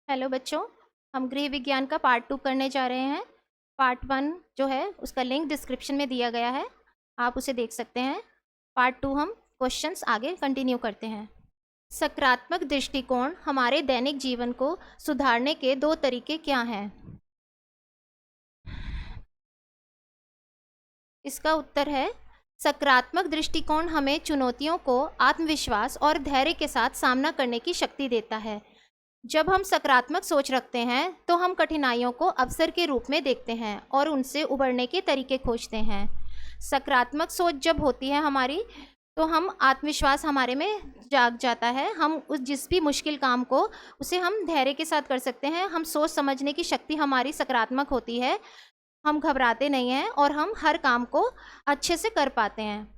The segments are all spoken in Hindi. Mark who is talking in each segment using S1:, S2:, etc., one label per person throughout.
S1: हेलो बच्चों, हम गृह विज्ञान का पार्ट 2 करने जा रहे हैं। पार्ट 1 जो है उसका लिंक डिस्क्रिप्शन में दिया गया है, आप उसे देख सकते हैं। पार्ट 2 हम क्वेश्चंस आगे कंटिन्यू करते हैं। सकारात्मक दृष्टिकोण हमारे दैनिक जीवन को सुधारने के दो तरीके क्या हैं? इसका उत्तर है सकारात्मक दृष्टिकोण हमें चुनौतियों को आत्मविश्वास और धैर्य के साथ सामना करने की शक्ति देता है। जब हम सकारात्मक सोच रखते हैं तो हम कठिनाइयों को अवसर के रूप में देखते हैं और उनसे उबरने के तरीके खोजते हैं। सकारात्मक सोच जब होती है हमारी, तो हम आत्मविश्वास हमारे में जाग जाता है। हम उस जिस भी मुश्किल काम को उसे हम धैर्य के साथ कर सकते हैं। हम सोच समझने की शक्ति हमारी सकारात्मक होती है, हम घबराते नहीं हैं और हम हर काम को अच्छे से कर पाते हैं।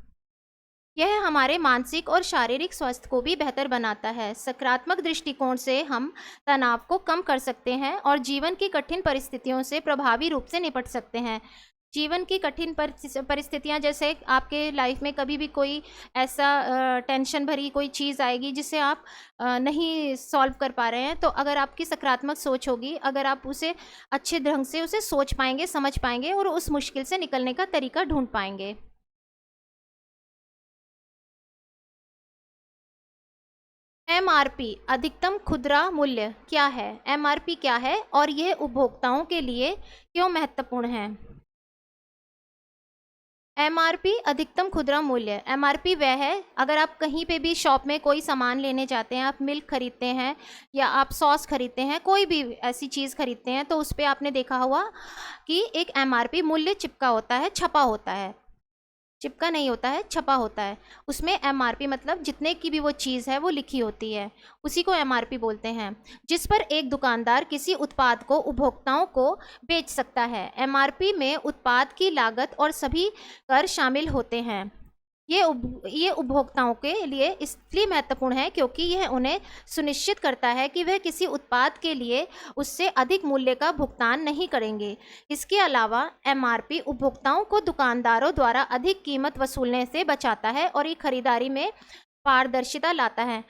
S1: यह हमारे मानसिक और शारीरिक स्वास्थ्य को भी बेहतर बनाता है। सकारात्मक दृष्टिकोण से हम तनाव को कम कर सकते हैं और जीवन की कठिन परिस्थितियों से प्रभावी रूप से निपट सकते हैं। जीवन की कठिन परिस्थितियां, जैसे आपके लाइफ में कभी भी कोई ऐसा टेंशन भरी कोई चीज़ आएगी जिसे आप नहीं सॉल्व कर पा रहे हैं, तो अगर आपकी सकारात्मक सोच होगी, अगर आप उसे अच्छे ढंग से उसे सोच पाएंगे, समझ पाएंगे और उस मुश्किल से निकलने का तरीका ढूंढ पाएंगे। एमआरपी अधिकतम खुदरा मूल्य क्या है? एमआरपी क्या है और यह उपभोक्ताओं के लिए क्यों महत्वपूर्ण है? एमआरपी अधिकतम खुदरा मूल्य, एमआरपी वह है, अगर आप कहीं पे भी शॉप में कोई सामान लेने जाते हैं, आप मिल्क खरीदते हैं या आप सॉस खरीदते हैं, कोई भी ऐसी चीज़ खरीदते हैं, तो उस पर आपने देखा होगा कि एक एमआरपी मूल्य चिपका होता है, छपा होता है। चिपका नहीं होता है, छपा होता है। उसमें एमआरपी मतलब जितने की भी वो चीज़ है वो लिखी होती है, उसी को एमआरपी बोलते हैं, जिस पर एक दुकानदार किसी उत्पाद को उपभोक्ताओं को बेच सकता है। एमआरपी में उत्पाद की लागत और सभी कर शामिल होते हैं। ये उपभोक्ताओं के लिए इसलिए महत्वपूर्ण है क्योंकि यह उन्हें सुनिश्चित करता है कि वह किसी उत्पाद के लिए उससे अधिक मूल्य का भुगतान नहीं करेंगे। इसके अलावा एमआरपी उपभोक्ताओं को दुकानदारों द्वारा अधिक कीमत वसूलने से बचाता है और ये खरीदारी में पारदर्शिता लाता है।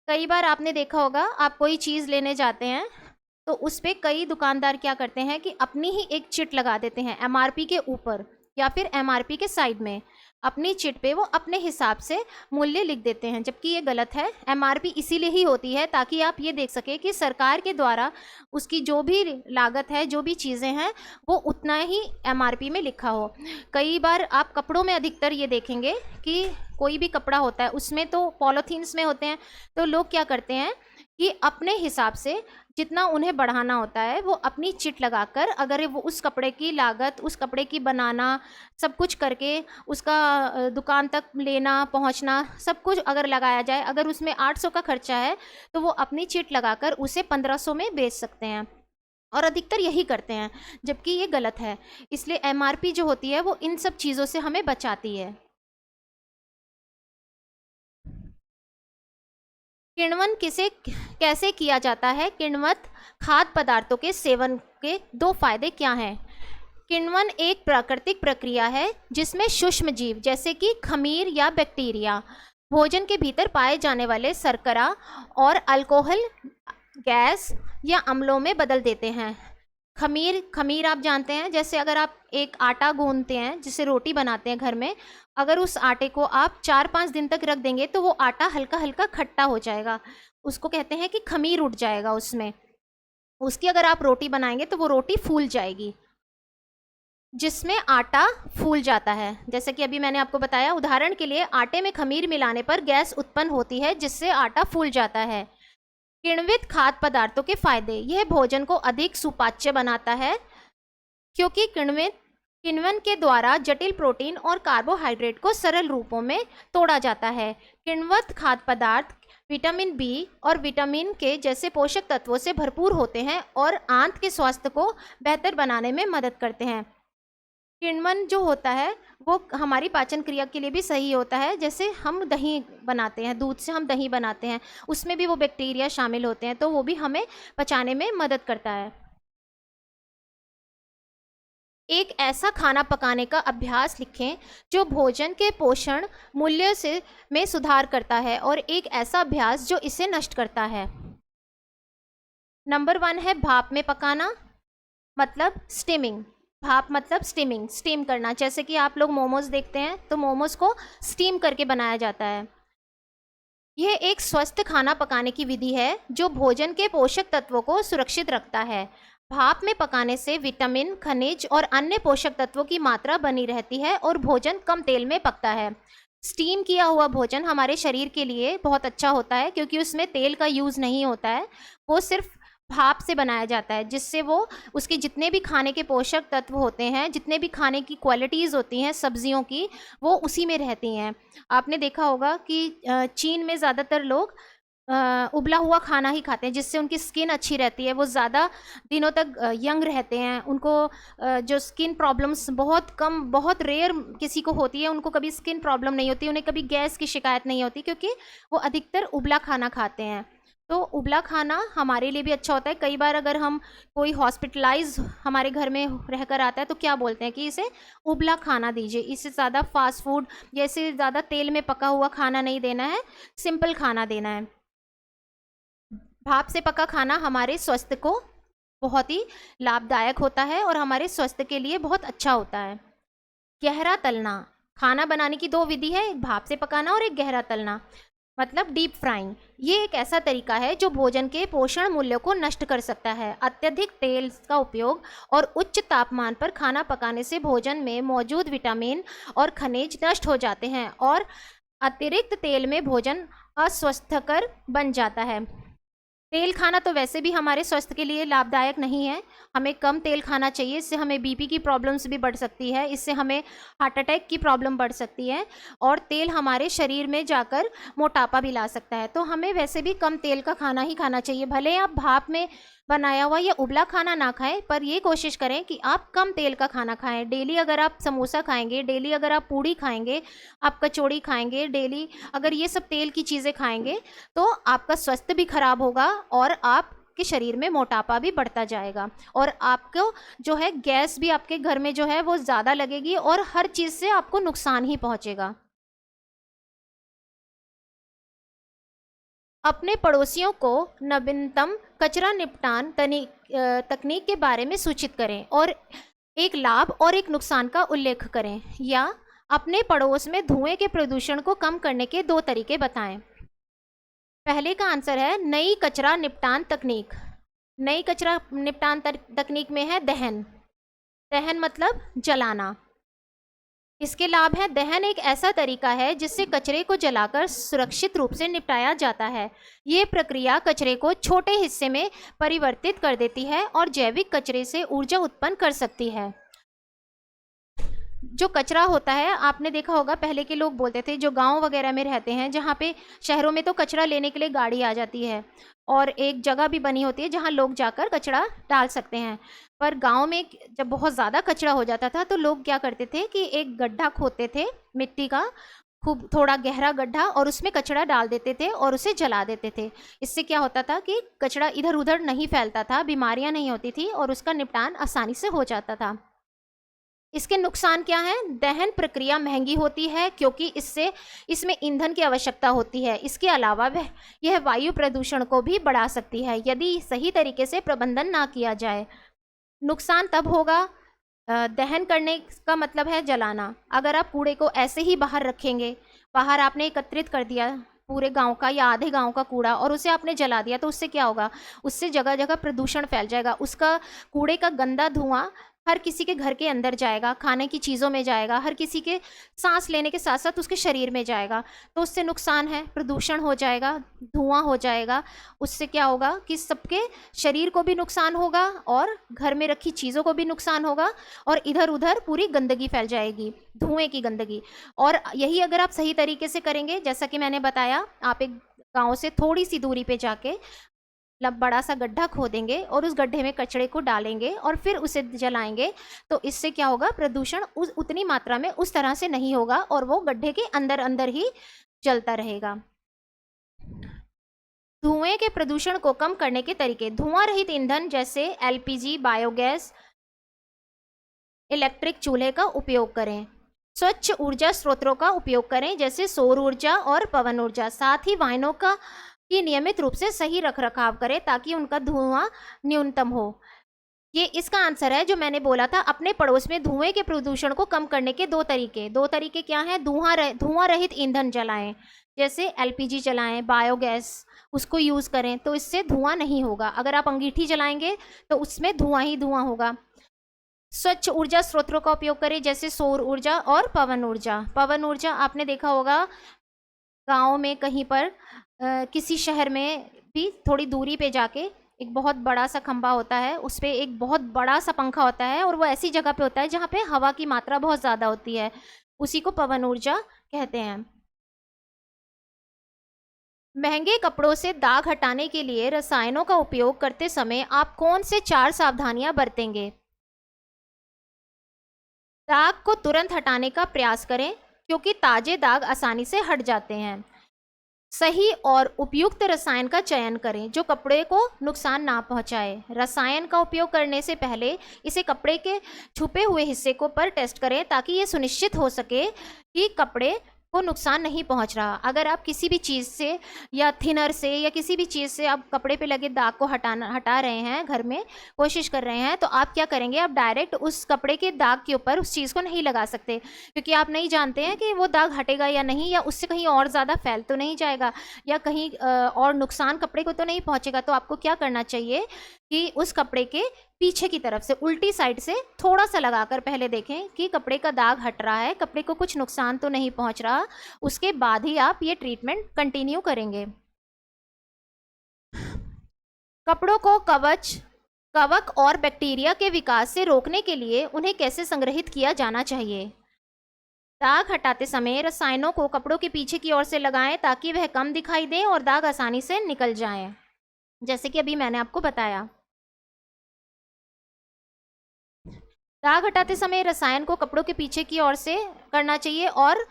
S1: कई बार आपने देखा होगा, आप कोई चीज़ लेने जाते हैं तो उस पर कई दुकानदार क्या करते हैं कि अपनी ही एक चिट लगा देते हैं एमआरपी के ऊपर या फिर एमआरपी के साइड में। अपनी चिट पे वो अपने हिसाब से मूल्य लिख देते हैं, जबकि ये गलत है। एमआरपी इसीलिए ही होती है ताकि आप ये देख सकें कि सरकार के द्वारा उसकी जो भी लागत है, जो भी चीज़ें हैं, वो उतना ही एमआरपी में लिखा हो। कई बार आप कपड़ों में अधिकतर ये देखेंगे कि कोई भी कपड़ा होता है उसमें तो पॉलीथीन्स में होते हैं, तो लोग क्या करते हैं कि अपने हिसाब से जितना उन्हें बढ़ाना होता है वो अपनी चिट लगाकर, अगर वो उस कपड़े की लागत, उस कपड़े की बनाना, सब कुछ करके उसका दुकान तक लेना पहुंचना सब कुछ अगर लगाया जाए, अगर उसमें 800 का खर्चा है तो वो अपनी चिट लगाकर उसे 1500 में बेच सकते हैं, और अधिकतर यही करते हैं, जबकि ये गलत है। इसलिए एमआरपी जो होती है वो इन सब चीज़ों से हमें बचाती है। किण्वन कैसे किया जाता है? किण्वत खाद्य पदार्थों के सेवन के दो फायदे क्या हैं? किण्वन एक प्राकृतिक प्रक्रिया है जिसमें सूक्ष्म जीव जैसे कि खमीर या बैक्टीरिया भोजन के भीतर पाए जाने वाले शर्करा और अल्कोहल, गैस या अम्लों में बदल देते हैं। खमीर आप जानते हैं, जैसे अगर आप एक आटा गूंथते हैं, जिसे रोटी बनाते हैं घर में, अगर उस आटे को आप 4-5 दिन तक रख देंगे तो वो आटा हल्का हल्का खट्टा हो जाएगा, उसको कहते हैं कि खमीर उठ जाएगा उसमें। उसकी अगर आप रोटी बनाएंगे तो वो रोटी फूल जाएगी, जिसमें आटा फूल जाता है। जैसे कि अभी मैंने आपको बताया, उदाहरण के लिए आटे में खमीर मिलाने पर गैस उत्पन्न होती है जिससे आटा फूल जाता है। किण्वित खाद्य पदार्थों के फायदे, यह भोजन को अधिक सुपाच्य बनाता है क्योंकि किण्वन के द्वारा जटिल प्रोटीन और कार्बोहाइड्रेट को सरल रूपों में तोड़ा जाता है। किण्वित खाद्य पदार्थ विटामिन बी और विटामिन के जैसे पोषक तत्वों से भरपूर होते हैं और आंत के स्वास्थ्य को बेहतर बनाने में मदद करते हैं। किण्वन जो होता है वो हमारी पाचन क्रिया के लिए भी सही होता है। जैसे हम दही बनाते हैं, दूध से हम दही बनाते हैं, उसमें भी वो बैक्टीरिया शामिल होते हैं, तो वो भी हमें पचाने में मदद करता है। एक ऐसा खाना पकाने का अभ्यास लिखें जो भोजन के पोषण मूल्य में सुधार करता है और एक ऐसा अभ्यास जो इसे नष्ट करता है। नंबर 1 है भाप में पकाना, मतलब स्टीमिंग। भाप मतलब स्टीमिंग, स्टीम करना। जैसे कि आप लोग मोमोज देखते हैं तो मोमोज को स्टीम करके बनाया जाता है। यह एक स्वस्थ खाना पकाने की विधि है जो भोजन के पोषक तत्वों को सुरक्षित रखता है। भाप में पकाने से विटामिन, खनिज और अन्य पोषक तत्वों की मात्रा बनी रहती है और भोजन कम तेल में पकता है। स्टीम किया हुआ भोजन हमारे शरीर के लिए बहुत अच्छा होता है क्योंकि उसमें तेल का यूज़ नहीं होता है, वो सिर्फ भाप से बनाया जाता है, जिससे वो उसके जितने भी खाने के पोषक तत्व होते हैं, जितने भी खाने की क्वालिटीज़ होती हैं सब्जियों की, वो उसी में रहती हैं। आपने देखा होगा कि चीन में ज़्यादातर लोग उबला हुआ खाना ही खाते हैं, जिससे उनकी स्किन अच्छी रहती है, वो ज़्यादा दिनों तक यंग रहते हैं। उनको जो स्किन प्रॉब्लम्स बहुत कम, बहुत रेयर किसी को होती है, उनको कभी स्किन प्रॉब्लम नहीं होती, उन्हें कभी गैस की शिकायत नहीं होती, क्योंकि वो अधिकतर उबला खाना खाते हैं। तो उबला खाना हमारे लिए भी अच्छा होता है। कई बार अगर हम कोई हॉस्पिटलाइज हमारे घर में रहकर आता है तो क्या बोलते हैं कि इसे उबला खाना दीजिए, इससे ज़्यादा फास्ट फूड या इससे ज़्यादा तेल में पका हुआ खाना नहीं देना है, सिंपल खाना देना है। भाप से पका खाना हमारे स्वास्थ्य को बहुत ही लाभदायक होता है और हमारे स्वास्थ्य के लिए बहुत अच्छा होता है। गहरा तलना। खाना बनाने की 2 विधि है, एक भाप से पकाना और एक गहरा तलना, मतलब डीप फ्राइंग। ये एक ऐसा तरीका है जो भोजन के पोषण मूल्यों को नष्ट कर सकता है। अत्यधिक तेल का उपयोग और उच्च तापमान पर खाना पकाने से भोजन में मौजूद विटामिन और खनिज नष्ट हो जाते हैं और अतिरिक्त तेल में भोजन अस्वास्थ्यकर बन जाता है। तेल खाना तो वैसे भी हमारे स्वास्थ्य के लिए लाभदायक नहीं है, हमें कम तेल खाना चाहिए। इससे हमें बीपी की प्रॉब्लम्स भी बढ़ सकती है, इससे हमें हार्ट अटैक की प्रॉब्लम बढ़ सकती है और तेल हमारे शरीर में जाकर मोटापा भी ला सकता है। तो हमें वैसे भी कम तेल का खाना ही खाना चाहिए। भले आप भाप में बनाया हुआ या उबला खाना ना खाएं, पर ये कोशिश करें कि आप कम तेल का खाना खाएं। डेली अगर आप समोसा खाएंगे, डेली अगर आप पूड़ी खाएंगे, आप कचौड़ी खाएंगे, डेली अगर ये सब तेल की चीज़ें खाएंगे तो आपका स्वास्थ्य भी खराब होगा और आपके शरीर में मोटापा भी बढ़ता जाएगा और आपको जो है गैस भी आपके घर में जो है वो ज़्यादा लगेगी और हर चीज़ से आपको नुकसान ही पहुंचेगा। अपने पड़ोसियों को नवीनतम कचरा निपटान तकनीक के बारे में सूचित करें और एक लाभ और एक नुकसान का उल्लेख करें, या अपने पड़ोस में धुएं के प्रदूषण को कम करने के 2 तरीके बताएं। पहले का आंसर है नई कचरा निपटान तकनीक। नई कचरा निपटान तकनीक में है दहन। दहन मतलब जलाना। इसके लाभ है, दहन एक ऐसा तरीका है जिससे कचरे को जलाकर सुरक्षित रूप से निपटाया जाता है। ये प्रक्रिया कचरे को छोटे हिस्से में परिवर्तित कर देती है और जैविक कचरे से ऊर्जा उत्पन्न कर सकती है। जो कचरा होता है, आपने देखा होगा पहले के लोग बोलते थे, जो गांव वगैरह में रहते हैं, जहाँ पे शहरों में तो कचरा लेने के लिए गाड़ी आ जाती है और एक जगह भी बनी होती है जहाँ लोग जाकर कचरा डाल सकते हैं। पर गांव में जब बहुत ज़्यादा कचरा हो जाता था तो लोग क्या करते थे कि एक गड्ढा खोदते थे मिट्टी का, खूब थोड़ा गहरा गड्ढा, और उसमें कचरा डाल देते थे और उसे जला देते थे। इससे क्या होता था कि कचरा इधर उधर नहीं फैलता था, बीमारियां नहीं होती थी और उसका निपटान आसानी से हो जाता था। इसके नुकसान क्या हैं? दहन प्रक्रिया महंगी होती है क्योंकि इसमें ईंधन की आवश्यकता होती है। इसके अलावा यह वायु प्रदूषण को भी बढ़ा सकती है यदि सही तरीके से प्रबंधन ना किया जाए। नुकसान तब होगा, दहन करने का मतलब है जलाना। अगर आप कूड़े को ऐसे ही बाहर रखेंगे, बाहर आपने एकत्रित कर दिया पूरे गांव का या आधे गांव का कूड़ा और उसे आपने जला दिया, तो उससे क्या होगा? उससे जगह जगह प्रदूषण फैल जाएगा। उसका कूड़े का गंदा धुआं हर किसी के घर के अंदर जाएगा, खाने की चीज़ों में जाएगा, हर किसी के सांस लेने के साथ साथ उसके शरीर में जाएगा। तो उससे नुकसान है, प्रदूषण हो जाएगा, धुआं हो जाएगा। उससे क्या होगा कि सबके शरीर को भी नुकसान होगा और घर में रखी चीज़ों को भी नुकसान होगा और इधर उधर पूरी गंदगी फैल जाएगी, धुएं की गंदगी। और यही अगर आप सही तरीके से करेंगे, जैसा कि मैंने बताया, आप एक गाँव से थोड़ी सी दूरी पे जाके बड़ा सा गड्ढा खोदेंगे और उस गड्ढे में कचरे को डालेंगे और फिर उसे जलाएंगे, तो इससे क्या होगा? प्रदूषण उतनी मात्रा में उस तरह से नहीं होगा और वो गड्ढे के अंदर अंदर ही जलता रहेगा। धुएं के प्रदूषण को कम करने के तरीके। धुआं रहित ईंधन जैसे एलपीजी, बायोगैस, इलेक्ट्रिक चूल्हे का उपयोग करें। स्वच्छ ऊर्जा स्रोतों का उपयोग करें जैसे सौर ऊर्जा और पवन ऊर्जा। साथ ही वाहनों का कि नियमित रूप से सही रख रखाव करें ताकि उनका धुआं न्यूनतम हो। ये इसका आंसर है जो मैंने बोला था। अपने पड़ोस में धुएं के प्रदूषण को कम करने के दो तरीके क्या हैं? धुआं रहित ईंधन जलाएं, जैसे एलपीजी जलाएं, बायोगैस उसको यूज़ करें, तो इससे धुआं नहीं होगा। अगर आप अंगीठी जलाएंगे तो उसमें धुआं ही धुआं होगा। स्वच्छ ऊर्जा स्रोतों का उपयोग करें, जैसे सौर ऊर्जा और पवन ऊर्जा। पवन ऊर्जा आपने देखा होगा गाँव में कहीं पर किसी शहर में भी थोड़ी दूरी पे जाके एक बहुत बड़ा सा खंभा होता है, उस पर एक बहुत बड़ा सा पंखा होता है और वो ऐसी जगह पे होता है जहाँ पे हवा की मात्रा बहुत ज़्यादा होती है, उसी को पवन ऊर्जा कहते हैं। महंगे कपड़ों से दाग हटाने के लिए रसायनों का उपयोग करते समय आप कौन से 4 सावधानियां बरतेंगे? दाग को तुरंत हटाने का प्रयास करें क्योंकि ताजे दाग आसानी से हट जाते हैं। सही और उपयुक्त रसायन का चयन करें जो कपड़े को नुकसान ना पहुंचाए। रसायन का उपयोग करने से पहले इसे कपड़े के छुपे हुए हिस्से को पर टेस्ट करें ताकि ये सुनिश्चित हो सके कि कपड़े को नुकसान नहीं पहुंच रहा। अगर आप किसी भी चीज़ से या थिनर से या किसी भी चीज़ से आप कपड़े पे लगे दाग को हटा रहे हैं, घर में कोशिश कर रहे हैं, तो आप क्या करेंगे? आप डायरेक्ट उस कपड़े के दाग के ऊपर उस चीज़ को नहीं लगा सकते क्योंकि आप नहीं जानते हैं कि वो दाग हटेगा या नहीं, या उससे कहीं और ज़्यादा फैल तो नहीं जाएगा, या कहीं और नुकसान कपड़े को तो नहीं पहुँचेगा। तो आपको क्या करना चाहिए कि उस कपड़े के पीछे की तरफ से उल्टी साइड से थोड़ा सा लगाकर पहले देखें कि कपड़े का दाग हट रहा है, कपड़े को कुछ नुकसान तो नहीं पहुंच रहा। उसके बाद ही आप ये ट्रीटमेंट कंटिन्यू करेंगे। कपड़ों को कवक और बैक्टीरिया के विकास से रोकने के लिए उन्हें कैसे संग्रहित किया जाना चाहिए? दाग हटाते समय रसायनों को कपड़ों के पीछे की ओर से लगाएं ताकि वह कम दिखाई दे और दाग आसानी से निकल जाएं, जैसे कि अभी मैंने आपको बताया। दाग हटाते समय रसायन को कपड़ों के पीछे की ओर से करना चाहिए और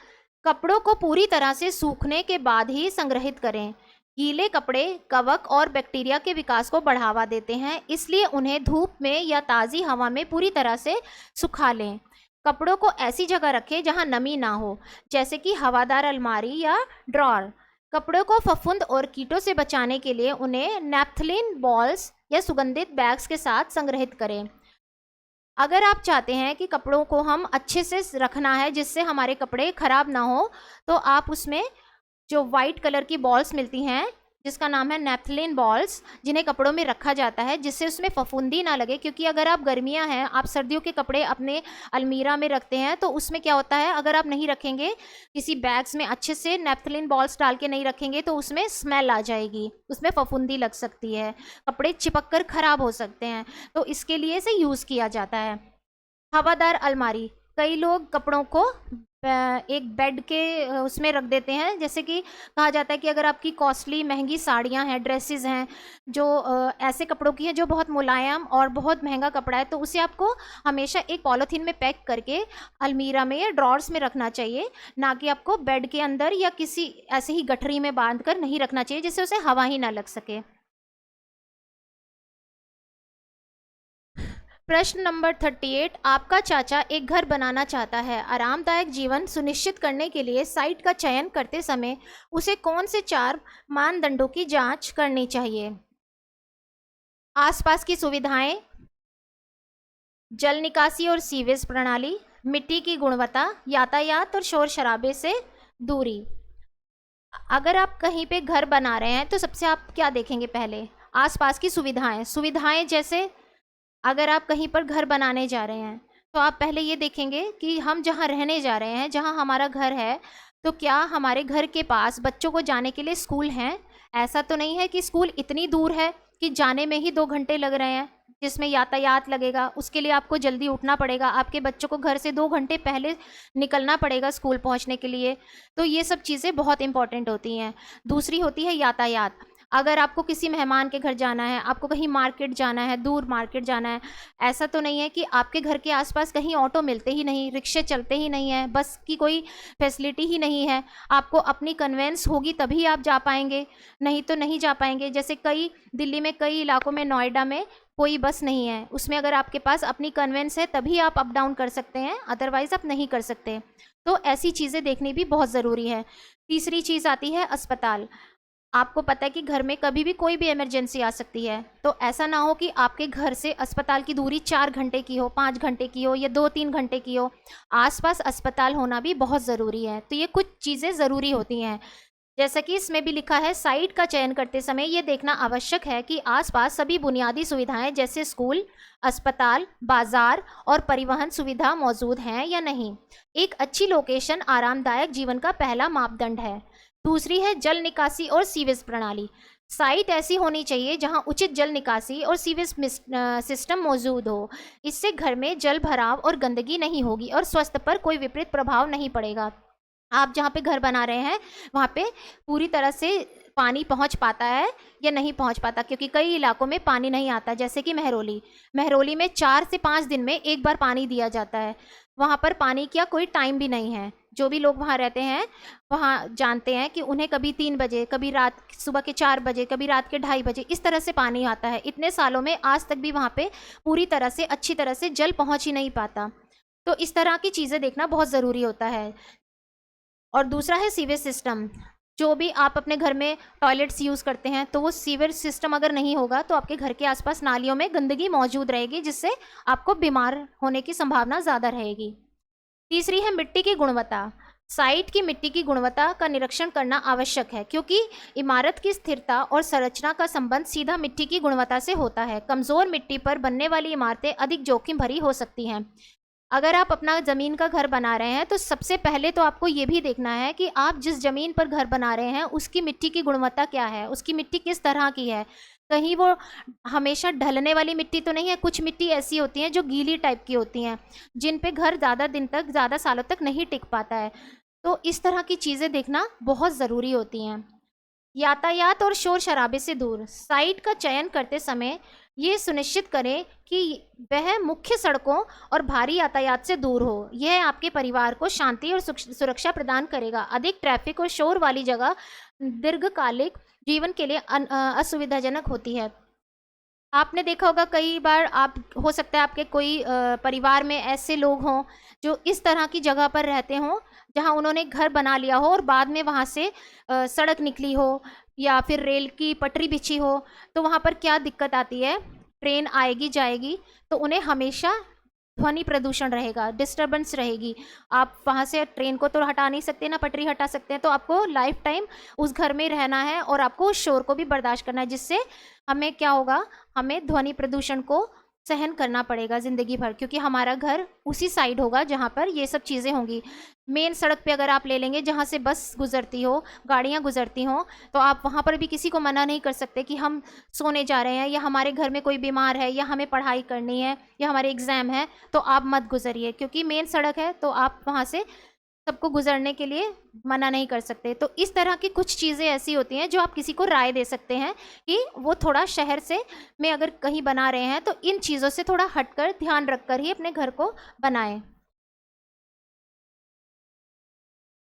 S1: कपड़ों को पूरी तरह से सूखने के बाद ही संग्रहित करें। गीले कपड़े कवक और बैक्टीरिया के विकास को बढ़ावा देते हैं, इसलिए उन्हें धूप में या ताज़ी हवा में पूरी तरह से सुखा लें। कपड़ों को ऐसी जगह रखें जहां नमी ना हो, जैसे कि हवादार अलमारी या ड्रॉर। कपड़ों को फफूंद और कीटों से बचाने के लिए उन्हें नैप्थलीन बॉल्स या सुगंधित बैग्स के साथ संग्रहित करें। अगर आप चाहते हैं कि कपड़ों को हम अच्छे से रखना है जिससे हमारे कपड़े ख़राब ना हो, तो आप उसमें जो वाइट कलर की बॉल्स मिलती हैं जिसका नाम है नैप्थलीन बॉल्स, जिन्हें कपड़ों में रखा जाता है जिससे उसमें फफूंदी ना लगे। क्योंकि अगर आप गर्मियां हैं, आप सर्दियों के कपड़े अपने अलमीरा में रखते हैं, तो उसमें क्या होता है, अगर आप नहीं रखेंगे किसी बैग्स में अच्छे से नैप्थलीन बॉल्स डाल के नहीं रखेंगे तो उसमें स्मेल आ जाएगी, उसमें फफूंदी लग सकती है, कपड़े चिपक कर ख़राब हो सकते हैं। तो इसके लिए इसे यूज़ किया जाता है। हवादार अलमारी, कई लोग कपड़ों को एक बेड के उसमें रख देते हैं। जैसे कि कहा जाता है कि अगर आपकी कॉस्टली महंगी साड़ियां हैं, ड्रेसेस हैं, जो ऐसे कपड़ों की है जो बहुत मुलायम और बहुत महंगा कपड़ा है, तो उसे आपको हमेशा एक पॉलीथीन में पैक करके अलमीरा में या ड्रॉर्स में रखना चाहिए, ना कि आपको बेड के अंदर या किसी ऐसे ही गठरी में बांध कर नहीं रखना चाहिए जिससे उसे हवा ही ना लग सके। प्रश्न नंबर 38, आपका चाचा एक घर बनाना चाहता है। आरामदायक जीवन सुनिश्चित करने के लिए साइट का चयन करते समय उसे कौन से 4 मानदंडों की जांच करनी चाहिए? आसपास की सुविधाएं, जल निकासी और सीवेज प्रणाली, मिट्टी की गुणवत्ता, यातायात और शोर शराबे से दूरी। अगर आप कहीं पे घर बना रहे हैं तो सबसे आप क्या देखेंगे? पहले आसपास की सुविधाएं जैसे अगर आप कहीं पर घर बनाने जा रहे हैं तो आप पहले ये देखेंगे कि हम जहाँ रहने जा रहे हैं, जहाँ हमारा घर है, तो क्या हमारे घर के पास बच्चों को जाने के लिए स्कूल हैं? ऐसा तो नहीं है कि स्कूल इतनी दूर है कि जाने में ही 2 घंटे लग रहे हैं, जिसमें यातायात लगेगा, उसके लिए आपको जल्दी उठना पड़ेगा, आपके बच्चों को घर से 2 घंटे पहले निकलना पड़ेगा स्कूल पहुंचने के लिए। तो ये सब चीज़ें बहुत इंपॉर्टेंट होती हैं। दूसरी होती है यातायात। अगर आपको किसी मेहमान के घर जाना है, आपको कहीं मार्केट जाना है, दूर मार्केट जाना है, ऐसा तो नहीं है कि आपके घर के आसपास कहीं ऑटो मिलते ही नहीं, रिक्शे चलते ही नहीं हैं, बस की कोई फैसिलिटी ही नहीं है। आपको अपनी कन्वेंस होगी तभी आप जा पाएंगे, नहीं तो नहीं जा पाएंगे। जैसे दिल्ली में कई इलाकों में, नोएडा में कोई बस नहीं है, उसमें अगर आपके पास अपनी कन्वेंस है तभी आप अप डाउन कर सकते हैं, अदरवाइज़ आप नहीं कर सकते। तो ऐसी चीज़ें देखनी भी बहुत ज़रूरी है। तीसरी चीज़ आती है अस्पताल। आपको पता है कि घर में कभी भी कोई भी इमरजेंसी आ सकती है, तो ऐसा ना हो कि आपके घर से अस्पताल की दूरी 4 घंटे की हो, 5 घंटे की हो या 2-3 घंटे की हो। आसपास अस्पताल होना भी बहुत ज़रूरी है। तो ये कुछ चीज़ें ज़रूरी होती हैं। जैसा कि इसमें भी लिखा है, साइट का चयन करते समय ये देखना आवश्यक है कि आसपास सभी बुनियादी सुविधाएं जैसे स्कूल, अस्पताल, बाजार और परिवहन सुविधा मौजूद हैं या नहीं। एक अच्छी लोकेशन आरामदायक जीवन का पहला मापदंड है। दूसरी है जल निकासी और सीवेज प्रणाली। साइट ऐसी होनी चाहिए जहां उचित जल निकासी और सीवेज सिस्टम मौजूद हो। इससे घर में जल भराव और गंदगी नहीं होगी और स्वास्थ्य पर कोई विपरीत प्रभाव नहीं पड़ेगा। आप जहाँ पे घर बना रहे हैं वहाँ पे पूरी तरह से पानी पहुँच पाता है या नहीं पहुँच पाता, क्योंकि कई इलाकों में पानी नहीं आता, जैसे कि महरौली में 4 से 5 दिन में एक बार पानी दिया जाता है। वहाँ पर पानी का कोई टाइम भी नहीं है। जो भी लोग वहाँ रहते हैं वहाँ जानते हैं कि उन्हें कभी 3 बजे, कभी रात सुबह के 4 बजे, कभी रात के 2:30 बजे इस तरह से पानी आता है। इतने सालों में आज तक भी वहाँ पे पूरी तरह से अच्छी तरह से जल पहुँच ही नहीं पाता। तो इस तरह की चीज़ें देखना बहुत ज़रूरी होता है। और दूसरा है सीवेज सिस्टम। जो भी आप अपने घर में टॉयलेट्स यूज़ करते हैं, तो वो सीवेज सिस्टम अगर नहीं होगा तो आपके घर के आसपास नालियों में गंदगी मौजूद रहेगी, जिससे आपको बीमार होने की संभावना ज़्यादा रहेगी। तीसरी है मिट्टी की गुणवत्ता। साइट की मिट्टी की गुणवत्ता का निरीक्षण करना आवश्यक है, क्योंकि इमारत की स्थिरता और संरचना का संबंध सीधा मिट्टी की गुणवत्ता से होता है। कमज़ोर मिट्टी पर बनने वाली इमारतें अधिक जोखिम भरी हो सकती हैं। अगर आप अपना ज़मीन का घर बना रहे हैं तो सबसे पहले तो आपको ये भी देखना है कि आप जिस ज़मीन पर घर बना रहे हैं उसकी मिट्टी की गुणवत्ता क्या है, उसकी मिट्टी किस तरह की है। कहीं वो हमेशा ढलने वाली मिट्टी तो नहीं है। कुछ मिट्टी ऐसी होती हैं जो गीली टाइप की होती हैं, जिन पे घर ज़्यादा दिन तक, ज़्यादा सालों तक नहीं टिक पाता है। तो इस तरह की चीज़ें देखना बहुत ज़रूरी होती हैं। यातायात और शोर शराबे से दूर। साइट का चयन करते समय ये सुनिश्चित करें कि वह मुख्य सड़कों और भारी यातायात से दूर हो। यह आपके परिवार को शांति और सुरक्षा प्रदान करेगा। अधिक ट्रैफिक और शोर वाली जगह दीर्घकालिक जीवन के लिए असुविधाजनक होती है। आपने देखा होगा कई बार, आप हो सकता है आपके कोई परिवार में ऐसे लोग हों जो इस तरह की जगह पर रहते हों जहां उन्होंने घर बना लिया हो और बाद में वहां से सड़क निकली हो या फिर रेल की पटरी बिछी हो, तो वहां पर क्या दिक्कत आती है। ट्रेन आएगी जाएगी तो उन्हें हमेशा ध्वनि प्रदूषण रहेगा, डिस्टरबेंस रहेगी। आप वहाँ से ट्रेन को तो हटा नहीं सकते, ना पटरी हटा सकते हैं, तो आपको लाइफ टाइम उस घर में रहना है और आपको उस शोर को भी बर्दाश्त करना है, जिससे हमें क्या होगा, हमें ध्वनि प्रदूषण को सहन करना पड़ेगा ज़िंदगी भर, क्योंकि हमारा घर उसी साइड होगा जहाँ पर ये सब चीज़ें होंगी। मेन सड़क पे अगर आप ले लेंगे जहाँ से बस गुजरती हो, गाड़ियाँ गुजरती हों, तो आप वहाँ पर भी किसी को मना नहीं कर सकते कि हम सोने जा रहे हैं या हमारे घर में कोई बीमार है या हमें पढ़ाई करनी है या हमारे एग्ज़ाम है, तो आप मत गुजरिए, क्योंकि मेन सड़क है तो आप वहाँ से सबको गुजरने के लिए मना नहीं कर सकते। तो इस तरह की कुछ चीज़ें ऐसी होती हैं जो आप किसी को राय दे सकते हैं कि वो थोड़ा शहर से में अगर कहीं बना रहे हैं तो इन चीज़ों से थोड़ा हटकर, ध्यान रखकर ही अपने घर को बनाएं।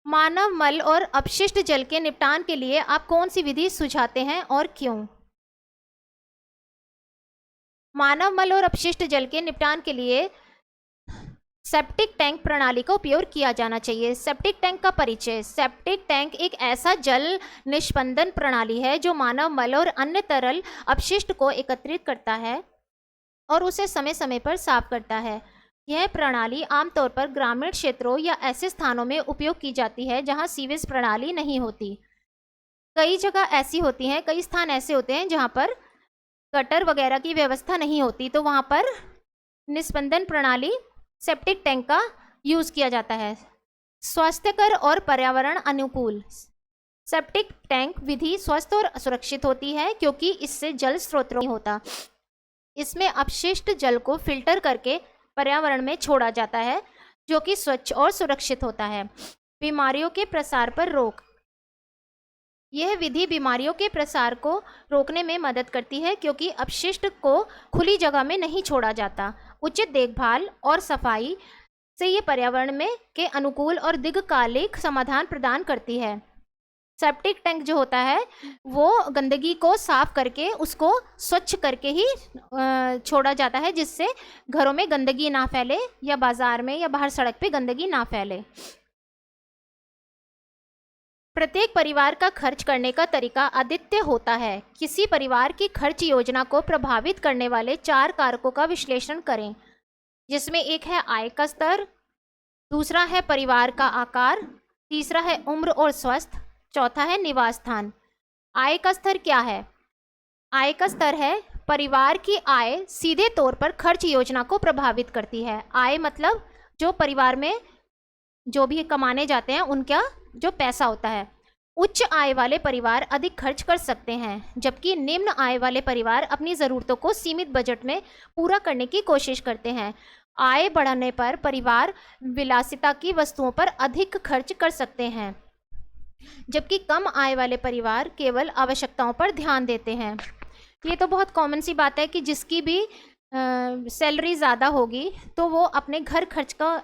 S1: मानव मल और अपशिष्ट जल के निपटान के लिए आप कौन सी विधि सुझाते हैं और क्यों? मानव मल और अपशिष्ट जल के निपटान के लिए सेप्टिक टैंक प्रणाली का उपयोग किया जाना चाहिए। सेप्टिक टैंक का परिचय। सेप्टिक टैंक एक ऐसा जल निष्पंदन प्रणाली है जो मानव मल और अन्य तरल अपशिष्ट को एकत्रित करता है और उसे समय समय पर साफ करता है। यह प्रणाली आमतौर पर ग्रामीण क्षेत्रों या ऐसे स्थानों में उपयोग की जाती है जहां सीवेज प्रणाली नहीं होती। कई जगह ऐसी होती हैं, कई स्थान ऐसे होते हैं जहां पर गटर वगैरह की व्यवस्था नहीं होती, तो वहां पर निस्पंदन प्रणाली सेप्टिक टैंक का यूज़ किया जाता है। स्वास्थ्यकर और पर्यावरण अनुकूल। सेप्टिक टैंक विधि स्वस्थ और सुरक्षित होती है क्योंकि इससे जल स्रोत नहीं होता। इसमें अपशिष्ट जल को फिल्टर करके पर्यावरण में छोड़ा जाता है, जो कि स्वच्छ और सुरक्षित होता है। बीमारियों के प्रसार पर रोक। यह विधि बीमारियों के प्रसार को रोकने में मदद करती है क्योंकि अपशिष्ट को खुली जगह में नहीं छोड़ा जाता। उचित देखभाल और सफाई से ये पर्यावरण में के अनुकूल और दीर्घकालिक समाधान प्रदान करती है। सेप्टिक टैंक जो होता है वो गंदगी को साफ करके उसको स्वच्छ करके ही छोड़ा जाता है, जिससे घरों में गंदगी ना फैले या बाजार में या बाहर सड़क पे गंदगी ना फैले। प्रत्येक परिवार का खर्च करने का तरीका अद्वितीय होता है। किसी परिवार की खर्च योजना को प्रभावित करने वाले 4 कारकों का विश्लेषण करें, जिसमें एक है आय का स्तर, दूसरा है परिवार का आकार, तीसरा है उम्र और स्वास्थ्य, चौथा है निवास स्थान। आय का स्तर क्या है? आय का स्तर है परिवार की आय सीधे तौर पर खर्च योजना को प्रभावित करती है। आय मतलब जो परिवार में जो भी कमाने जाते हैं उनका जो पैसा होता है। उच्च आय वाले परिवार अधिक खर्च कर सकते हैं, जबकि निम्न आय वाले परिवार अपनी ज़रूरतों को सीमित बजट में पूरा करने की कोशिश करते हैं। आय बढ़ने पर परिवार विलासिता की वस्तुओं पर अधिक खर्च कर सकते हैं, जबकि कम आय वाले परिवार केवल आवश्यकताओं पर ध्यान देते हैं। ये तो बहुत कॉमन सी बात है कि जिसकी भी सैलरी ज़्यादा होगी तो वो अपने घर खर्च का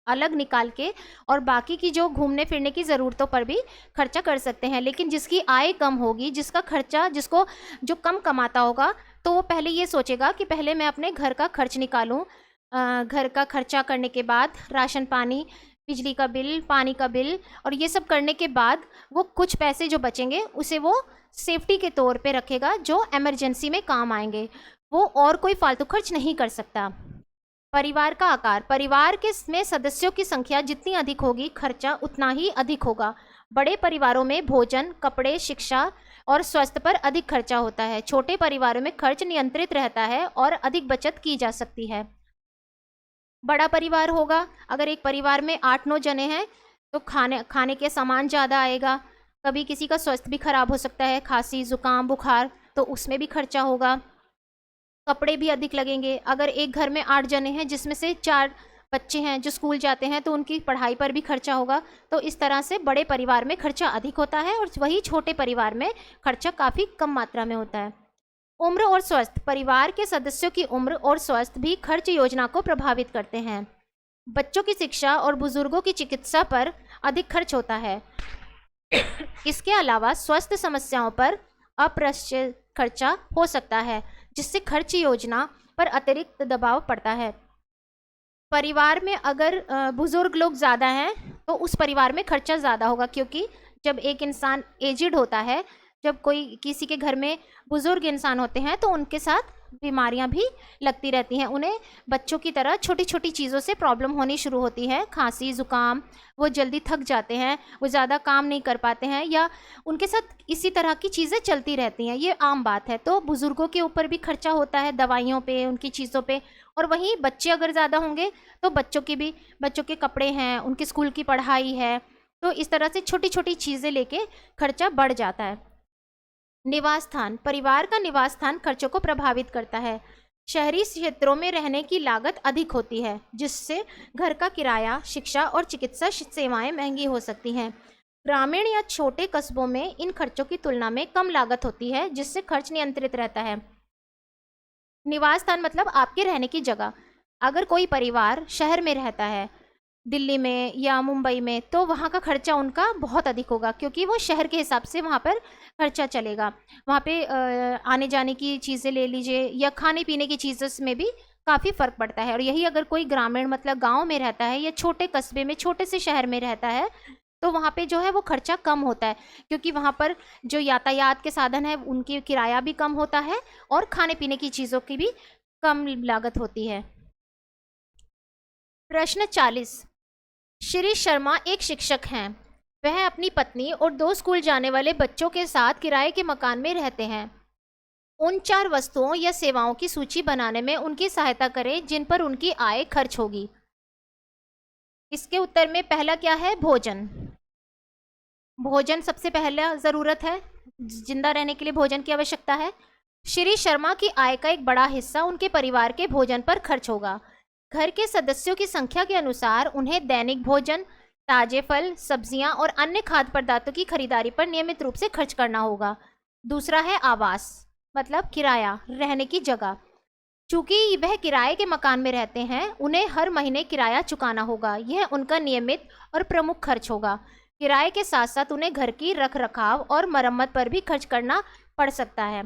S1: अलग निकाल के और बाकी की जो घूमने फिरने की ज़रूरतों पर भी खर्चा कर सकते हैं। लेकिन जिसकी आय कम होगी, जिसका खर्चा जिसको जो कम कमाता होगा, तो वो पहले ये सोचेगा कि पहले मैं अपने घर का खर्च निकालूं। घर का खर्चा करने के बाद राशन पानी, बिजली का बिल, पानी का बिल और ये सब करने के बाद वो कुछ पैसे जो बचेंगे उसे वो सेफ्टी के तौर पे रखेगा, जो इमरजेंसी में काम आएंगे। वो और कोई फालतू खर्च नहीं कर सकता। परिवार का आकार, परिवार के में सदस्यों की संख्या जितनी अधिक होगी, खर्चा उतना ही अधिक होगा। बड़े परिवारों में भोजन, कपड़े, शिक्षा और स्वास्थ्य पर अधिक खर्चा होता है। छोटे परिवारों में खर्च नियंत्रित रहता है और अधिक बचत की जा सकती है। बड़ा परिवार होगा, अगर एक परिवार में 8-9 जने हैं तो खाने के सामान ज़्यादा आएगा। कभी किसी का स्वास्थ्य भी खराब हो सकता है, खांसी, जुकाम, बुखार, तो उसमें भी खर्चा होगा। कपड़े भी अधिक लगेंगे। अगर एक घर में 8 जने हैं जिसमें से 4 बच्चे हैं जो स्कूल जाते हैं, तो उनकी पढ़ाई पर भी खर्चा होगा। तो इस तरह से बड़े परिवार में खर्चा अधिक होता है और वही छोटे परिवार में खर्चा काफ़ी कम मात्रा में होता है। उम्र और स्वास्थ्य, परिवार के सदस्यों की उम्र और स्वास्थ्य भी खर्च योजना को प्रभावित करते हैं। बच्चों की शिक्षा और बुजुर्गों की चिकित्सा पर अधिक खर्च होता है। इसके अलावा स्वास्थ्य समस्याओं पर अप्रत्याशित खर्चा हो सकता है, जिससे खर्च योजना पर अतिरिक्त दबाव पड़ता है। परिवार में अगर बुजुर्ग लोग ज़्यादा हैं तो उस परिवार में खर्चा ज़्यादा होगा, क्योंकि जब एक इंसान एजिड होता है, जब कोई किसी के घर में बुजुर्ग इंसान होते हैं तो उनके साथ बीमारियां भी लगती रहती हैं। उन्हें बच्चों की तरह छोटी छोटी चीज़ों से प्रॉब्लम होनी शुरू होती है, खांसी, ज़ुकाम, वो जल्दी थक जाते हैं, वो ज़्यादा काम नहीं कर पाते हैं, या उनके साथ इसी तरह की चीज़ें चलती रहती हैं। ये आम बात है। तो बुज़ुर्गों के ऊपर भी खर्चा होता है, दवाइयों पे, उनकी चीज़ों पे। और वहीं बच्चे अगर ज़्यादा होंगे तो बच्चों के कपड़े हैं, उनके स्कूल की पढ़ाई है, तो इस तरह से छोटी छोटी चीज़ें लेके खर्चा बढ़ जाता है। निवास स्थान, परिवार का निवास स्थान खर्चों को प्रभावित करता है। शहरी क्षेत्रों में रहने की लागत अधिक होती है, जिससे घर का किराया, शिक्षा और चिकित्सा सेवाएं महंगी हो सकती हैं। ग्रामीण या छोटे कस्बों में इन खर्चों की तुलना में कम लागत होती है, जिससे खर्च नियंत्रित रहता है। निवास स्थान मतलब आपके रहने की जगह। अगर कोई परिवार शहर में रहता है, दिल्ली में या मुंबई में, तो वहाँ का खर्चा उनका बहुत अधिक होगा, क्योंकि वो शहर के हिसाब से वहाँ पर खर्चा चलेगा। वहाँ पे आने जाने की चीज़ें ले लीजिए, या खाने पीने की चीज़ों में भी काफ़ी फ़र्क पड़ता है। और यही अगर कोई ग्रामीण मतलब गांव में रहता है या छोटे कस्बे में, छोटे से शहर में रहता है, तो वहाँ पे जो है वो खर्चा कम होता है, क्योंकि वहाँ पर जो यातायात के साधन है उनकी किराया भी कम होता है और खाने पीने की चीज़ों की भी कम लागत होती है। प्रश्न 40। श्री शर्मा एक शिक्षक हैं। वह अपनी पत्नी और 2 स्कूल जाने वाले बच्चों के साथ किराए के मकान में रहते हैं। उन 4 वस्तुओं या सेवाओं की सूची बनाने में उनकी सहायता करें जिन पर उनकी आय खर्च होगी। इसके उत्तर में पहला क्या है? भोजन। भोजन सबसे पहला ज़रूरत है, जिंदा रहने के लिए भोजन की आवश्यकता है। श्री शर्मा की आय का एक बड़ा हिस्सा उनके परिवार के भोजन पर खर्च होगा। घर के सदस्यों की संख्या के अनुसार उन्हें दैनिक भोजन, ताजे फल, सब्जियां और अन्य खाद्य पदार्थों की खरीदारी पर नियमित रूप से खर्च करना होगा। दूसरा है आवास, मतलब किराया, रहने की जगह। चूंकि वह किराए के मकान में रहते हैं, उन्हें हर महीने किराया चुकाना होगा। यह उनका नियमित और प्रमुख खर्च होगा। किराए के साथ साथ उन्हें घर की रख रखाव और मरम्मत पर भी खर्च करना पड़ सकता है।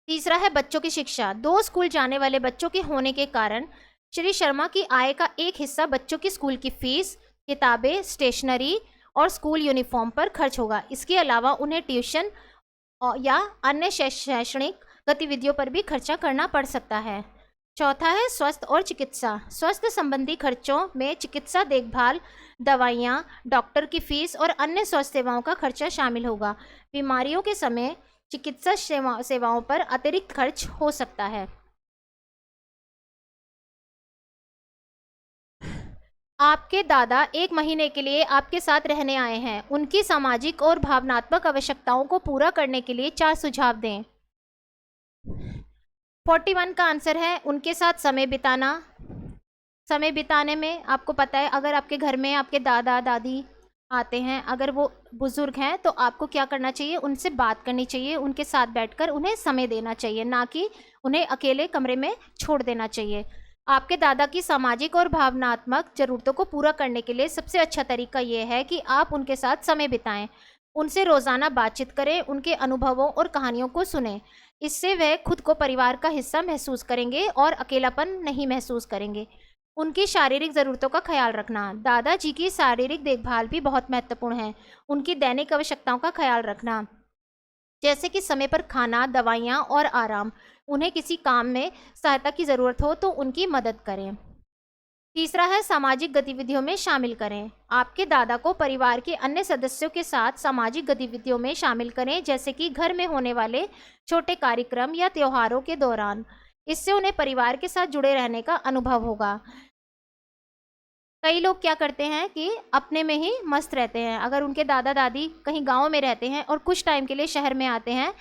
S1: तीसरा है बच्चों की शिक्षा। 2 स्कूल जाने वाले बच्चों के होने के कारण श्री शर्मा की आय का एक हिस्सा बच्चों की स्कूल की फीस, किताबें, स्टेशनरी और स्कूल यूनिफॉर्म पर खर्च होगा। इसके अलावा उन्हें ट्यूशन या अन्य शैक्षणिक गतिविधियों पर भी खर्चा करना पड़ सकता है। चौथा है स्वास्थ्य और चिकित्सा। स्वास्थ्य संबंधी खर्चों में चिकित्सा देखभाल, दवाइयाँ, डॉक्टर की फीस और अन्य स्वास्थ्य सेवाओं का खर्चा शामिल होगा। बीमारियों के समय चिकित्सा सेवाओं पर अतिरिक्त खर्च हो सकता है। आपके दादा 1 महीने के लिए आपके साथ रहने आए हैं। उनकी सामाजिक और भावनात्मक आवश्यकताओं को पूरा करने के लिए 4 सुझाव दें। 41 का आंसर है उनके साथ समय बिताना। समय बिताने में आपको पता है, अगर आपके घर में आपके दादा दादी आते हैं, अगर वो बुजुर्ग हैं, तो आपको क्या करना चाहिए, उनसे बात करनी चाहिए, उनके साथ बैठकर उन्हें समय देना चाहिए, ना कि उन्हें अकेले कमरे में छोड़ देना चाहिए। आपके दादा की सामाजिक और भावनात्मक ज़रूरतों को पूरा करने के लिए सबसे अच्छा तरीका ये है कि आप उनके साथ समय बिताएं, उनसे रोज़ाना बातचीत करें, उनके अनुभवों और कहानियों को सुनें। इससे वह खुद को परिवार का हिस्सा महसूस करेंगे और अकेलापन नहीं महसूस करेंगे। उनकी शारीरिक ज़रूरतों का ख्याल रखना। दादाजी की शारीरिक देखभाल भी बहुत महत्वपूर्ण है। उनकी दैनिक आवश्यकताओं का ख्याल रखना, जैसे कि समय पर खाना, दवाइयाँ और आराम। उन्हें किसी काम में सहायता की ज़रूरत हो तो उनकी मदद करें। तीसरा है सामाजिक गतिविधियों में शामिल करें। आपके दादा को परिवार के अन्य सदस्यों के साथ सामाजिक गतिविधियों में शामिल करें, जैसे कि घर में होने वाले छोटे कार्यक्रम या त्योहारों के दौरान। इससे उन्हें परिवार के साथ जुड़े रहने का अनुभव होगा। कई लोग क्या करते हैं कि अपने में ही मस्त रहते हैं। अगर उनके दादा दादी कहीं गांव में रहते हैं और कुछ टाइम के लिए शहर में आते हैं,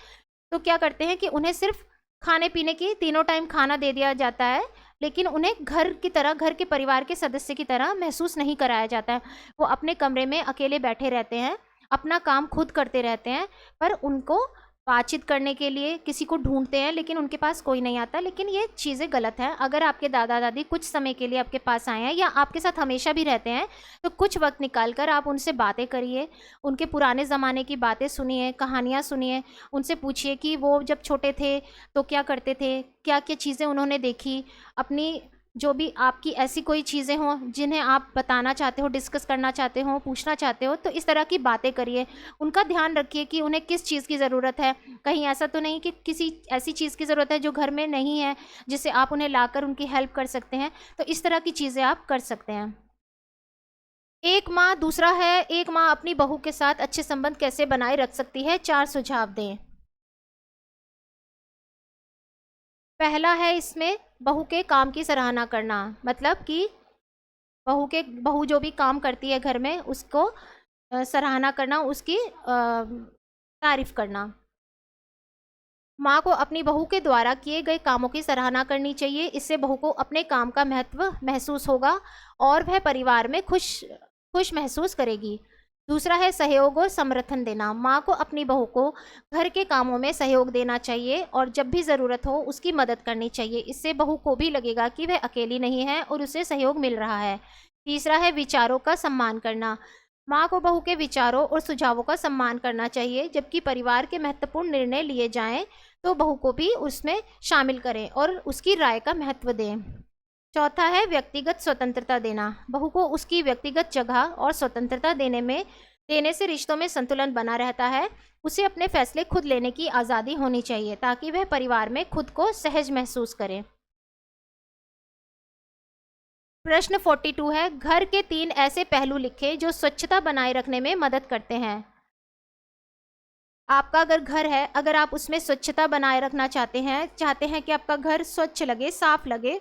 S1: तो क्या करते हैं कि उन्हें सिर्फ खाने पीने की तीनों टाइम खाना दे दिया जाता है, लेकिन उन्हें घर की तरह, घर के परिवार के सदस्य की तरह महसूस नहीं कराया जाता है। वो अपने कमरे में अकेले बैठे रहते हैं, अपना काम खुद करते रहते हैं, पर उनको बातचीत करने के लिए किसी को ढूंढते हैं, लेकिन उनके पास कोई नहीं आता। लेकिन ये चीज़ें गलत हैं। अगर आपके दादा दादी कुछ समय के लिए आपके पास आए हैं या आपके साथ हमेशा भी रहते हैं, तो कुछ वक्त निकाल कर आप उनसे बातें करिए, उनके पुराने ज़माने की बातें सुनिए, कहानियाँ सुनिए। उनसे पूछिए कि वो जब छोटे थे तो क्या करते थे, क्या क्या चीज़ें उन्होंने देखी, अपनी जो भी आपकी ऐसी कोई चीज़ें हों जिन्हें आप बताना चाहते हो, डिस्कस करना चाहते हो, पूछना चाहते हो, तो इस तरह की बातें करिए। उनका ध्यान रखिए कि उन्हें किस चीज़ की ज़रूरत है। कहीं ऐसा तो नहीं कि किसी ऐसी चीज़ की ज़रूरत है जो घर में नहीं है, जिसे आप उन्हें लाकर उनकी हेल्प कर सकते हैं। तो इस तरह की चीज़ें आप कर सकते हैं। दूसरा है एक माँ अपनी बहू के साथ अच्छे संबंध कैसे बनाए रख सकती है। 4 सुझाव दें। पहला है इसमें बहू के काम की सराहना करना, मतलब कि बहू जो भी काम करती है घर में, उसको सराहना करना, उसकी तारीफ करना। माँ को अपनी बहू के द्वारा किए गए कामों की सराहना करनी चाहिए। इससे बहू को अपने काम का महत्व महसूस होगा और वह परिवार में खुश महसूस करेगी। दूसरा है सहयोग और समर्थन देना। माँ को अपनी बहू को घर के कामों में सहयोग देना चाहिए और जब भी ज़रूरत हो उसकी मदद करनी चाहिए। इससे बहू को भी लगेगा कि वह अकेली नहीं है और उसे सहयोग मिल रहा है। तीसरा है विचारों का सम्मान करना। माँ को बहू के विचारों और सुझावों का सम्मान करना चाहिए। जबकि परिवार के महत्वपूर्ण निर्णय लिए जाएं तो बहू को भी उसमें शामिल करें और उसकी राय का महत्व दें। चौथा है व्यक्तिगत स्वतंत्रता देना। बहू को उसकी व्यक्तिगत जगह और स्वतंत्रता देने से रिश्तों में संतुलन बना रहता है। उसे अपने फैसले खुद लेने की आज़ादी होनी चाहिए ताकि वह परिवार में खुद को सहज महसूस करे। प्रश्न 42 है घर के 3 ऐसे पहलू लिखें जो स्वच्छता बनाए रखने में मदद करते हैं। आपका अगर घर है, अगर आप उसमें स्वच्छता बनाए रखना चाहते हैं कि आपका घर स्वच्छ लगे, साफ लगे,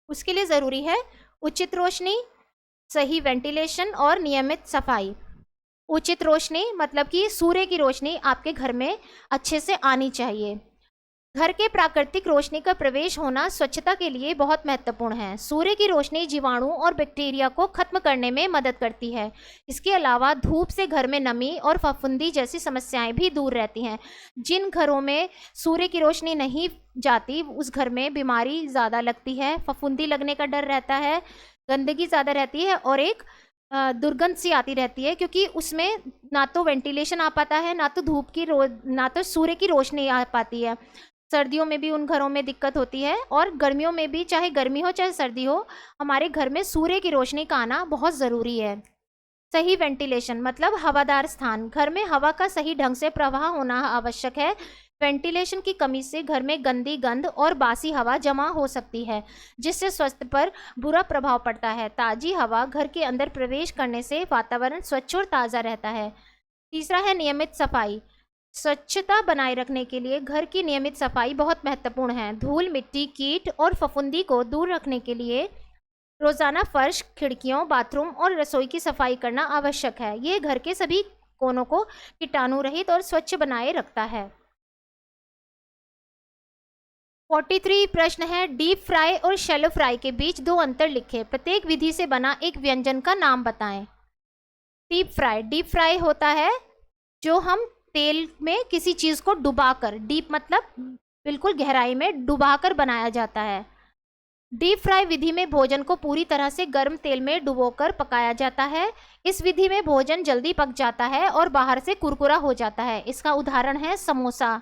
S1: उसके लिए ज़रूरी है उचित रोशनी, सही वेंटिलेशन और नियमित सफाई। उचित रोशनी मतलब कि सूर्य की रोशनी आपके घर में अच्छे से आनी चाहिए। घर के प्राकृतिक रोशनी का प्रवेश होना स्वच्छता के लिए बहुत महत्वपूर्ण है। सूर्य की रोशनी जीवाणु और बैक्टीरिया को खत्म करने में मदद करती है। इसके अलावा धूप से घर में नमी और फफूंदी जैसी समस्याएं भी दूर रहती हैं। जिन घरों में सूर्य की रोशनी नहीं जाती उस घर में बीमारी ज़्यादा लगती है, फफूंदी लगने का डर रहता है, गंदगी ज़्यादा रहती है और एक दुर्गंध सी आती रहती है, क्योंकि उसमें ना तो वेंटिलेशन आ पाता है, ना तो सूर्य की रोशनी आ पाती है। सर्दियों में भी उन घरों में दिक्कत होती है और गर्मियों में भी, चाहे गर्मी हो चाहे सर्दी हो, हमारे घर में सूर्य की रोशनी का आना बहुत ज़रूरी है। सही वेंटिलेशन मतलब हवादार स्थान, घर में हवा का सही ढंग से प्रवाह होना आवश्यक है। वेंटिलेशन की कमी से घर में गंदी गंध और बासी हवा जमा हो सकती है, जिससे स्वास्थ्य पर बुरा प्रभाव पड़ता है। ताज़ी हवा घर के अंदर प्रवेश करने से वातावरण स्वच्छ और ताज़ा रहता है। तीसरा है नियमित सफाई। स्वच्छता बनाए रखने के लिए घर की नियमित सफाई बहुत महत्वपूर्ण है। धूल, मिट्टी, कीट और फफूंदी को दूर रखने के लिए रोजाना फर्श, खिड़कियों, बाथरूम और रसोई की सफाई करना आवश्यक है। ये घर के सभी कोनों को कीटाणु रहित और स्वच्छ बनाए रखता है। 43 प्रश्न है, डीप फ्राई और शैलो फ्राई के बीच दो अंतर लिखें। प्रत्येक विधि से बना एक व्यंजन का नाम बताएं। डीप फ्राई होता है जो हम तेल में किसी चीज को डुबाकर, डीप मतलब बिल्कुल गहराई में डुबाकर बनाया जाता है। डीप फ्राई विधि में भोजन को पूरी तरह से गर्म तेल में डुबोकर पकाया जाता है। इस विधि में भोजन जल्दी पक जाता है और बाहर से कुरकुरा हो जाता है। इसका उदाहरण है समोसा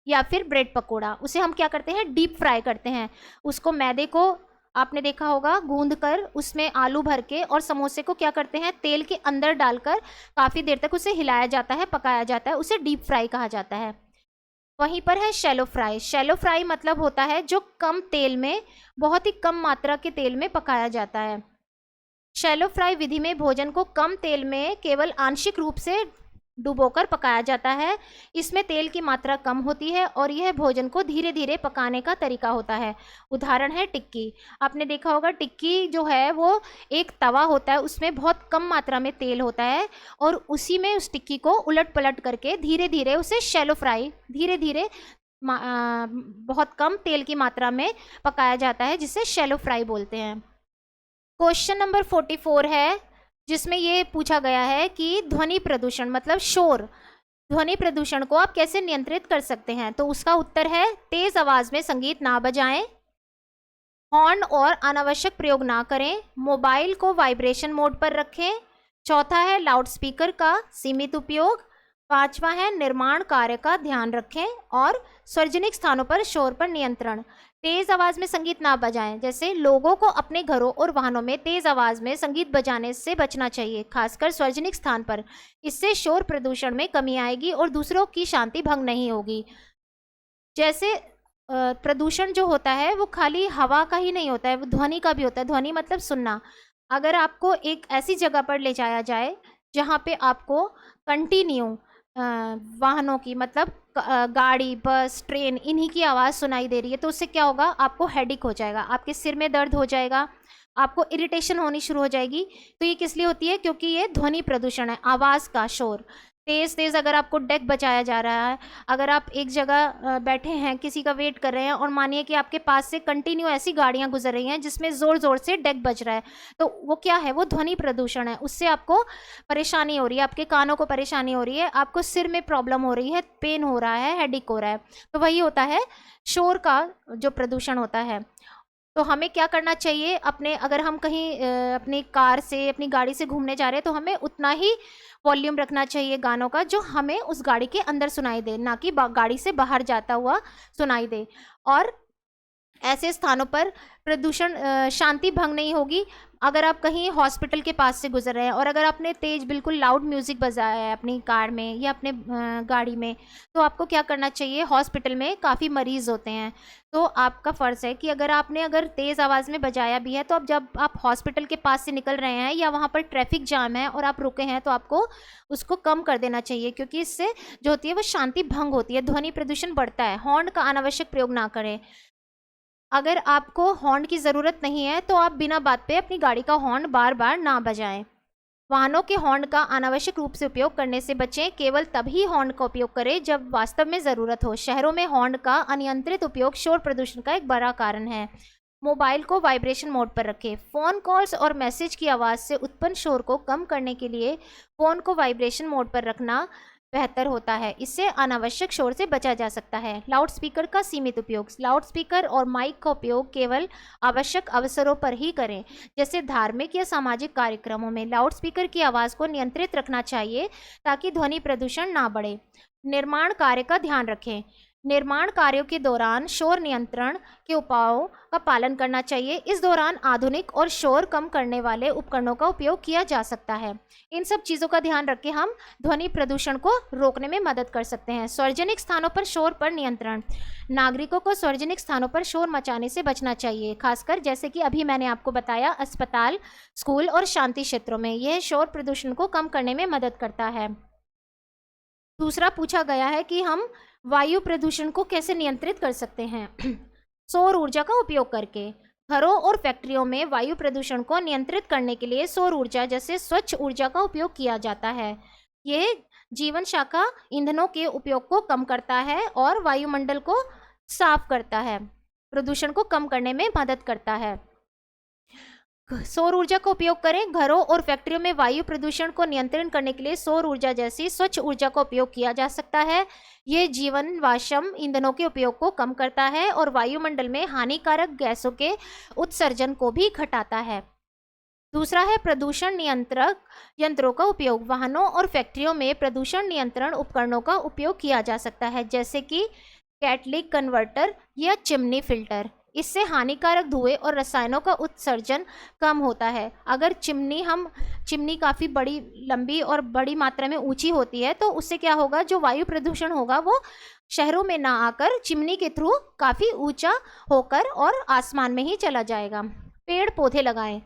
S1: या फिर ब्रेड पकोड़ा। उसे हम क्या करते हैं, डीप फ्राई करते हैं। उसको मैदे को आपने देखा होगा गूंद कर उसमें आलू भर के, और समोसे को क्या करते हैं, तेल के अंदर डालकर काफ़ी देर तक उसे हिलाया जाता है, पकाया जाता है। उसे डीप फ्राई कहा जाता है। वहीं पर है शैलो फ्राई। शैलो फ्राई मतलब होता है जो कम तेल में, बहुत ही कम मात्रा के तेल में पकाया जाता है। शैलो फ्राई विधि में भोजन को कम तेल में केवल आंशिक रूप से डुबोकर पकाया जाता है। इसमें तेल की मात्रा कम होती है और यह भोजन को धीरे धीरे पकाने का तरीका होता है। उदाहरण है टिक्की। आपने देखा होगा टिक्की जो है वो एक तवा होता है, उसमें बहुत कम मात्रा में तेल होता है और उसी में उस टिक्की को उलट पलट करके धीरे धीरे उसे शैलो फ्राई, धीरे धीरे बहुत कम तेल की मात्रा में पकाया जाता है, जिसे शैलो फ्राई बोलते हैं। क्वेश्चन नंबर 44 है, जिसमें ये पूछा गया है कि ध्वनि प्रदूषण मतलब शोर, ध्वनि प्रदूषण को आप कैसे नियंत्रित कर सकते हैं। तो उसका उत्तर है तेज आवाज में संगीत ना बजाएं, हॉर्न और अनावश्यक प्रयोग ना करें, मोबाइल को वाइब्रेशन मोड पर रखें। चौथा है लाउडस्पीकर का सीमित उपयोग। पांचवा है निर्माण कार्य का ध्यान रखें और सार्वजनिक स्थानों पर शोर पर नियंत्रण। तेज आवाज में संगीत ना बजाएं, जैसे लोगों को अपने घरों और वाहनों में तेज आवाज में संगीत बजाने से बचना चाहिए, खासकर सार्वजनिक स्थान पर। इससे शोर प्रदूषण में कमी आएगी और दूसरों की शांति भंग नहीं होगी। जैसे प्रदूषण जो होता है वो खाली हवा का ही नहीं होता है, वो ध्वनि का भी होता है। ध्वनि मतलब सुनना। अगर आपको एक ऐसी जगह पर ले जाया जाए जहाँ पे आपको कंटिन्यू वाहनों की मतलब गाड़ी, बस, ट्रेन, इन्हीं की आवाज़ सुनाई दे रही है, तो उससे क्या होगा, आपको हेडेक हो जाएगा, आपके सिर में दर्द हो जाएगा, आपको इरिटेशन होनी शुरू हो जाएगी। तो ये किस लिए होती है, क्योंकि ये ध्वनि प्रदूषण है, आवाज़ का शोर। तेज़ तेज़ अगर आपको डेक बजाया जा रहा है, अगर आप एक जगह बैठे हैं, किसी का वेट कर रहे हैं और मानिए कि आपके पास से कंटिन्यू ऐसी गाड़ियां गुजर रही हैं जिसमें ज़ोर ज़ोर से डेक बज रहा है, तो वो क्या है, वो ध्वनि प्रदूषण है। उससे आपको परेशानी हो रही है, आपके कानों को परेशानी हो रही है, आपको सिर में प्रॉब्लम हो रही है, पेन हो रहा है, हेडेक हो रहा है। तो वही होता है शोर का जो प्रदूषण होता है। तो हमें क्या करना चाहिए, अपने अगर हम कहीं अपनी कार से, अपनी गाड़ी से घूमने जा रहे हैं, तो हमें उतना ही वॉल्यूम रखना चाहिए गानों का जो हमें उस गाड़ी के अंदर सुनाई दे, ना कि गाड़ी से बाहर जाता हुआ सुनाई दे। और ऐसे स्थानों पर प्रदूषण शांति भंग नहीं होगी। अगर आप कहीं हॉस्पिटल के पास से गुजर रहे हैं और अगर आपने तेज बिल्कुल लाउड म्यूज़िक बजाया है अपनी कार में या अपने गाड़ी में, तो आपको क्या करना चाहिए, हॉस्पिटल में काफ़ी मरीज़ होते हैं, तो आपका फ़र्ज़ है कि अगर तेज़ आवाज़ में बजाया भी है, तो अब जब आप हॉस्पिटल के पास से निकल रहे हैं या वहाँ पर ट्रैफिक जाम है और आप रुके हैं, तो आपको उसको कम कर देना चाहिए, क्योंकि इससे जो होती है वो शांति भंग होती है, ध्वनि प्रदूषण बढ़ता है। हॉर्न का अनावश्यक प्रयोग ना करें। अगर आपको हॉर्न की ज़रूरत नहीं है तो आप बिना बात पे अपनी गाड़ी का हॉर्न बार बार ना बजाएं। वाहनों के हॉर्न का अनावश्यक रूप से उपयोग करने से बचें। केवल तभी हॉर्न का उपयोग करें जब वास्तव में ज़रूरत हो। शहरों में हॉर्न का अनियंत्रित उपयोग शोर प्रदूषण का एक बड़ा कारण है। मोबाइल को वाइब्रेशन मोड पर रखें। फ़ोन कॉल्स और मैसेज की आवाज़ से उत्पन्न शोर को कम करने के लिए फ़ोन को वाइब्रेशन मोड पर रखना बेहतर होता है। इससे अनावश्यक शोर से बचा जा सकता है। लाउडस्पीकर का सीमित उपयोग। लाउडस्पीकर और माइक का उपयोग केवल आवश्यक अवसरों पर ही करें, जैसे धार्मिक या सामाजिक कार्यक्रमों में। लाउडस्पीकर की आवाज़ को नियंत्रित रखना चाहिए ताकि ध्वनि प्रदूषण ना बढ़े। निर्माण कार्य का ध्यान रखें। निर्माण कार्यों के दौरान शोर नियंत्रण के उपायों का पालन करना चाहिए। इस दौरान आधुनिक और शोर कम करने वाले उपकरणों का उपयोग किया जा सकता है। इन सब चीज़ों का ध्यान रख के हम ध्वनि प्रदूषण को रोकने में मदद कर सकते हैं। सार्वजनिक स्थानों पर शोर पर नियंत्रण। नागरिकों को सार्वजनिक स्थानों पर शोर मचाने से बचना चाहिए, खासकर जैसे कि अभी मैंने आपको बताया अस्पताल, स्कूल और शांति क्षेत्रों में। यह शोर प्रदूषण को कम करने में मदद करता है। दूसरा पूछा गया है कि हम वायु प्रदूषण को कैसे नियंत्रित कर सकते हैं। सौर ऊर्जा का उपयोग करके। घरों और फैक्ट्रियों में वायु प्रदूषण को नियंत्रित करने के लिए सौर ऊर्जा जैसे स्वच्छ ऊर्जा का उपयोग किया जाता है। यह जीवन शाखा ईंधनों के उपयोग को कम करता है और वायुमंडल को साफ करता है, प्रदूषण को कम करने में मदद करता है। सौर ऊर्जा का उपयोग करें। घरों और फैक्ट्रियों में वायु प्रदूषण को नियंत्रण करने के लिए सौर ऊर्जा जैसी स्वच्छ ऊर्जा का उपयोग किया जा सकता है। यह जीवनवाशम ईंधनों के उपयोग को कम करता है और वायुमंडल में हानिकारक गैसों के उत्सर्जन को भी घटाता है। दूसरा है प्रदूषण नियंत्रक यंत्रों का उपयोग। वाहनों और फैक्ट्रियों में प्रदूषण नियंत्रण उपकरणों का उपयोग किया जा सकता है, जैसे कि कैटलिक कन्वर्टर या चिमनी फिल्टर। इससे हानिकारक धुएं और रसायनों का उत्सर्जन कम होता है। अगर चिमनी काफ़ी बड़ी, लंबी और बड़ी मात्रा में ऊंची होती है तो उससे क्या होगा, जो वायु प्रदूषण होगा वो शहरों में ना आकर चिमनी के थ्रू काफ़ी ऊंचा होकर और आसमान में ही चला जाएगा। पेड़ पौधे लगाएं।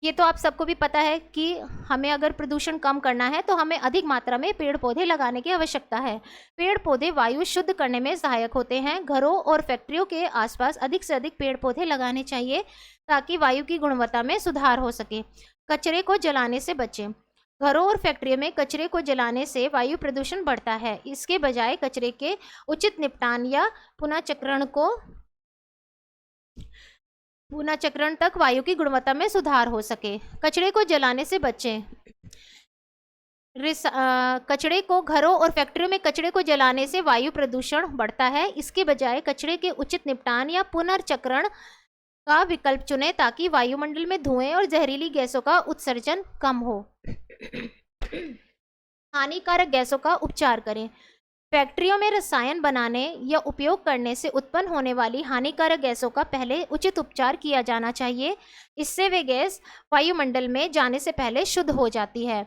S1: ये तो आप सबको भी पता है कि हमें अगर प्रदूषण कम करना है तो हमें अधिक मात्रा में पेड़ पौधे लगाने की आवश्यकता है। पेड़ पौधे वायु शुद्ध करने में सहायक होते हैं। घरों और फैक्ट्रियों के आसपास अधिक से अधिक पेड़ पौधे लगाने चाहिए ताकि वायु की गुणवत्ता में सुधार हो सके। कचरे को जलाने से बचें। घरों और फैक्ट्रियों में कचरे को जलाने से वायु प्रदूषण बढ़ता है। इसके बजाय कचरे के उचित निपटान या पुनःचक्रण तक वायु की गुणवत्ता में सुधार हो सके। कचरे को जलाने से बचें। कचरे को घरों और फैक्ट्रियों में कचरे को जलाने से वायु प्रदूषण बढ़ता है। इसके बजाय कचरे के उचित निपटान या पुनर्चक्रण का विकल्प चुनें ताकि वायुमंडल में धुएं और जहरीली गैसों का उत्सर्जन कम हो। हानिकारक गैसों का उपचार करें। फैक्ट्रियों में रसायन बनाने या उपयोग करने से उत्पन्न होने वाली हानिकारक गैसों का पहले उचित उपचार किया जाना चाहिए। इससे वे गैस वायुमंडल में जाने से पहले शुद्ध हो जाती है।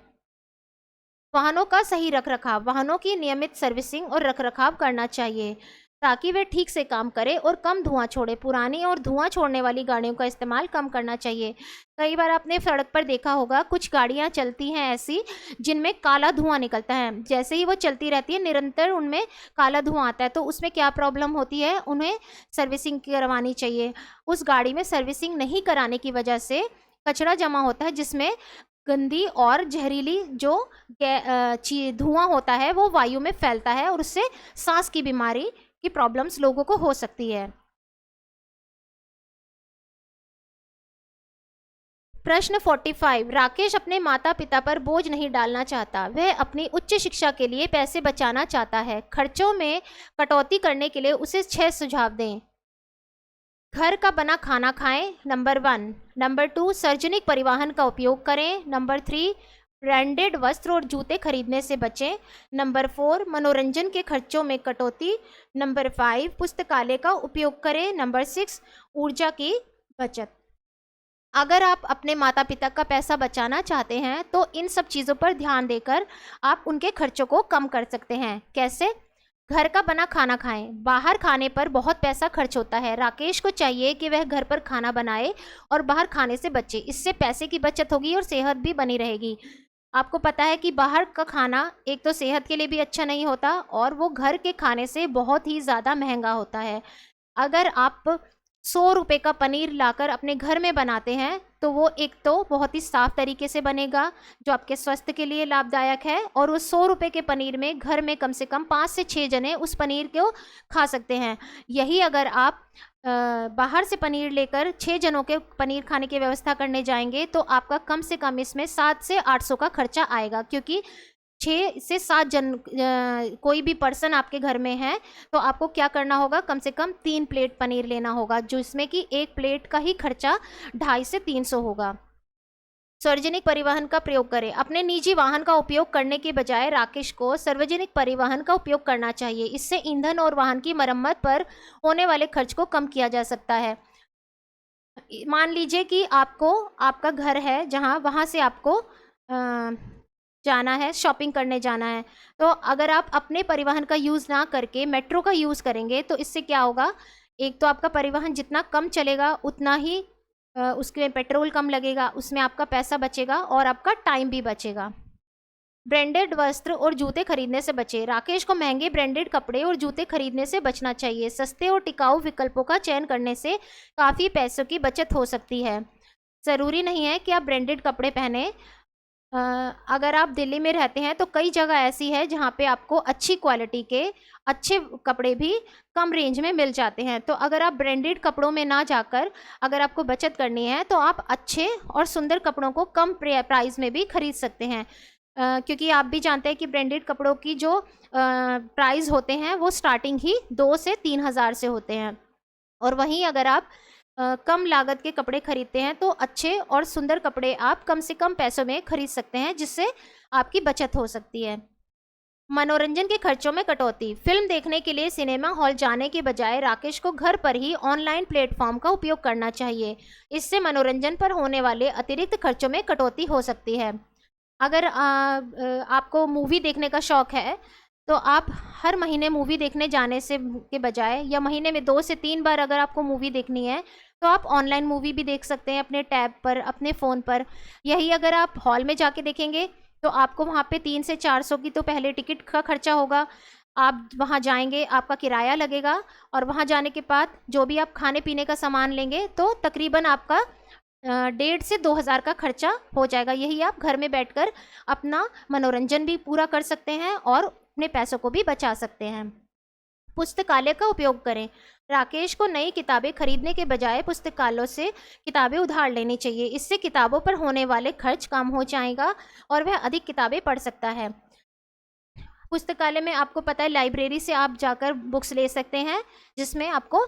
S1: वाहनों का सही रखरखाव। वाहनों की नियमित सर्विसिंग और रखरखाव करना चाहिए ताकि वे ठीक से काम करें और कम धुआं छोड़े। पुरानी और धुआं छोड़ने वाली गाड़ियों का इस्तेमाल कम करना चाहिए। कई बार आपने सड़क पर देखा होगा कुछ गाड़ियां चलती हैं ऐसी जिनमें काला धुआं निकलता है। जैसे ही वो चलती रहती है निरंतर उनमें काला धुआं आता है, तो उसमें क्या प्रॉब्लम होती है, उन्हें सर्विसिंग करवानी चाहिए। उस गाड़ी में सर्विसिंग नहीं कराने की वजह से कचरा जमा होता है जिसमें गंदी और जहरीली जो धुआं होता है वो वायु में फैलता है और उससे सांस की बीमारी की प्रॉब्लम्स लोगों को हो सकती है। प्रश्न 45। राकेश अपने माता पिता पर बोझ नहीं डालना चाहता। वह अपनी उच्च शिक्षा के लिए पैसे बचाना चाहता है। खर्चों में कटौती करने के लिए उसे 6 सुझाव दें। घर का बना खाना खाएं, नंबर 1। नंबर 2, सार्वजनिक परिवहन का उपयोग करें। नंबर 3, ब्रांडेड वस्त्र और जूते खरीदने से बचें। नंबर 4, मनोरंजन के खर्चों में कटौती। नंबर 5, पुस्तकालय का उपयोग करें। नंबर 6, ऊर्जा की बचत। अगर आप अपने माता पिता का पैसा बचाना चाहते हैं तो इन सब चीज़ों पर ध्यान देकर आप उनके खर्चों को कम कर सकते हैं। कैसे? घर का बना खाना खाएं। बाहर खाने पर बहुत पैसा खर्च होता है। राकेश को चाहिए कि वह घर पर खाना बनाए और बाहर खाने से बचे। इससे पैसे की बचत होगी और सेहत भी बनी रहेगी। आपको पता है कि बाहर का खाना एक तो सेहत के लिए भी अच्छा नहीं होता और वो घर के खाने से बहुत ही ज़्यादा महंगा होता है। अगर आप 100 रुपये का पनीर लाकर अपने घर में बनाते हैं तो वो एक तो बहुत ही साफ़ तरीके से बनेगा जो आपके स्वास्थ्य के लिए लाभदायक है, और उस 100 रुपये के पनीर में घर में कम से कम 5 से 6 जने उस पनीर को खा सकते हैं। यही अगर आप बाहर से पनीर लेकर 6 जनों के पनीर खाने की व्यवस्था करने जाएंगे तो आपका कम से कम इसमें 700 से 800 का खर्चा आएगा, क्योंकि 6 से 7 जन कोई भी पर्सन आपके घर में है तो आपको क्या करना होगा, कम से कम 3 प्लेट पनीर लेना होगा, जो इसमें कि एक प्लेट का ही खर्चा 250 से 300 होगा। सार्वजनिक परिवहन का प्रयोग करें। अपने निजी वाहन का उपयोग करने के बजाय राकेश को सार्वजनिक परिवहन का उपयोग करना चाहिए। इससे ईंधन और वाहन की मरम्मत पर होने वाले खर्च को कम किया जा सकता है। मान लीजिए कि आपको आपका घर है जहाँ, वहाँ से आपको जाना है, शॉपिंग करने जाना है, तो अगर आप अपने परिवहन का यूज़ ना करके मेट्रो का यूज़ करेंगे तो इससे क्या होगा, एक तो आपका परिवहन जितना कम चलेगा उतना ही उसके पेट्रोल कम लगेगा, उसमें आपका पैसा बचेगा और आपका टाइम भी बचेगा। ब्रांडेड वस्त्र और जूते खरीदने से बचें। राकेश को महंगे ब्रांडेड कपड़े और जूते खरीदने से बचना चाहिए। सस्ते और टिकाऊ विकल्पों का चयन करने से काफ़ी पैसों की बचत हो सकती है। ज़रूरी नहीं है कि आप ब्रांडेड कपड़े पहने। अगर आप दिल्ली में रहते हैं तो कई जगह ऐसी है जहाँ पे आपको अच्छी क्वालिटी के अच्छे कपड़े भी कम रेंज में मिल जाते हैं। तो अगर आप ब्रांडेड कपड़ों में ना जाकर अगर आपको बचत करनी है तो आप अच्छे और सुंदर कपड़ों को कम प्राइस में भी खरीद सकते हैं। क्योंकि आप भी जानते हैं कि ब्रांडेड कपड़ों की जो प्राइस होते हैं वो स्टार्टिंग ही 2 से 3 हज़ार से होते हैं। और वहीं अगर आप कम लागत के कपड़े खरीदते हैं तो अच्छे और सुंदर कपड़े आप कम से कम पैसों में खरीद सकते हैं, जिससे आपकी बचत हो सकती है। मनोरंजन के खर्चों में कटौती। फिल्म देखने के लिए सिनेमा हॉल जाने के बजाय राकेश को घर पर ही ऑनलाइन प्लेटफॉर्म का उपयोग करना चाहिए। इससे मनोरंजन पर होने वाले अतिरिक्त खर्चों में कटौती हो सकती है। अगर आपको मूवी देखने का शौक़ है तो आप हर महीने मूवी देखने जाने से के बजाय, या महीने में 2 से 3 बार अगर आपको मूवी देखनी है तो आप ऑनलाइन मूवी भी देख सकते हैं अपने टैब पर, अपने फ़ोन पर। यही अगर आप हॉल में जाके देखेंगे तो आपको वहाँ पे 300 से 400 की तो पहले टिकट का खर्चा होगा। आप वहाँ जाएंगे, आपका किराया लगेगा, और वहाँ जाने के बाद जो भी आप खाने पीने का सामान लेंगे तो तकरीबन आपका 1,500 से 2,000 का खर्चा हो जाएगा। यही आप घर में बैठकर अपना मनोरंजन भी पूरा कर सकते हैं और अपने पैसों को भी बचा सकते हैं। पुस्तकालय का उपयोग करें। राकेश को नई किताबें खरीदने के बजाय पुस्तकालयों से किताबें उधार लेनी चाहिए। इससे किताबों पर होने वाले खर्च कम हो जाएगा और वह अधिक किताबें पढ़ सकता है। पुस्तकालय में आपको पता है लाइब्रेरी से आप जाकर बुक्स ले सकते हैं, जिसमें आपको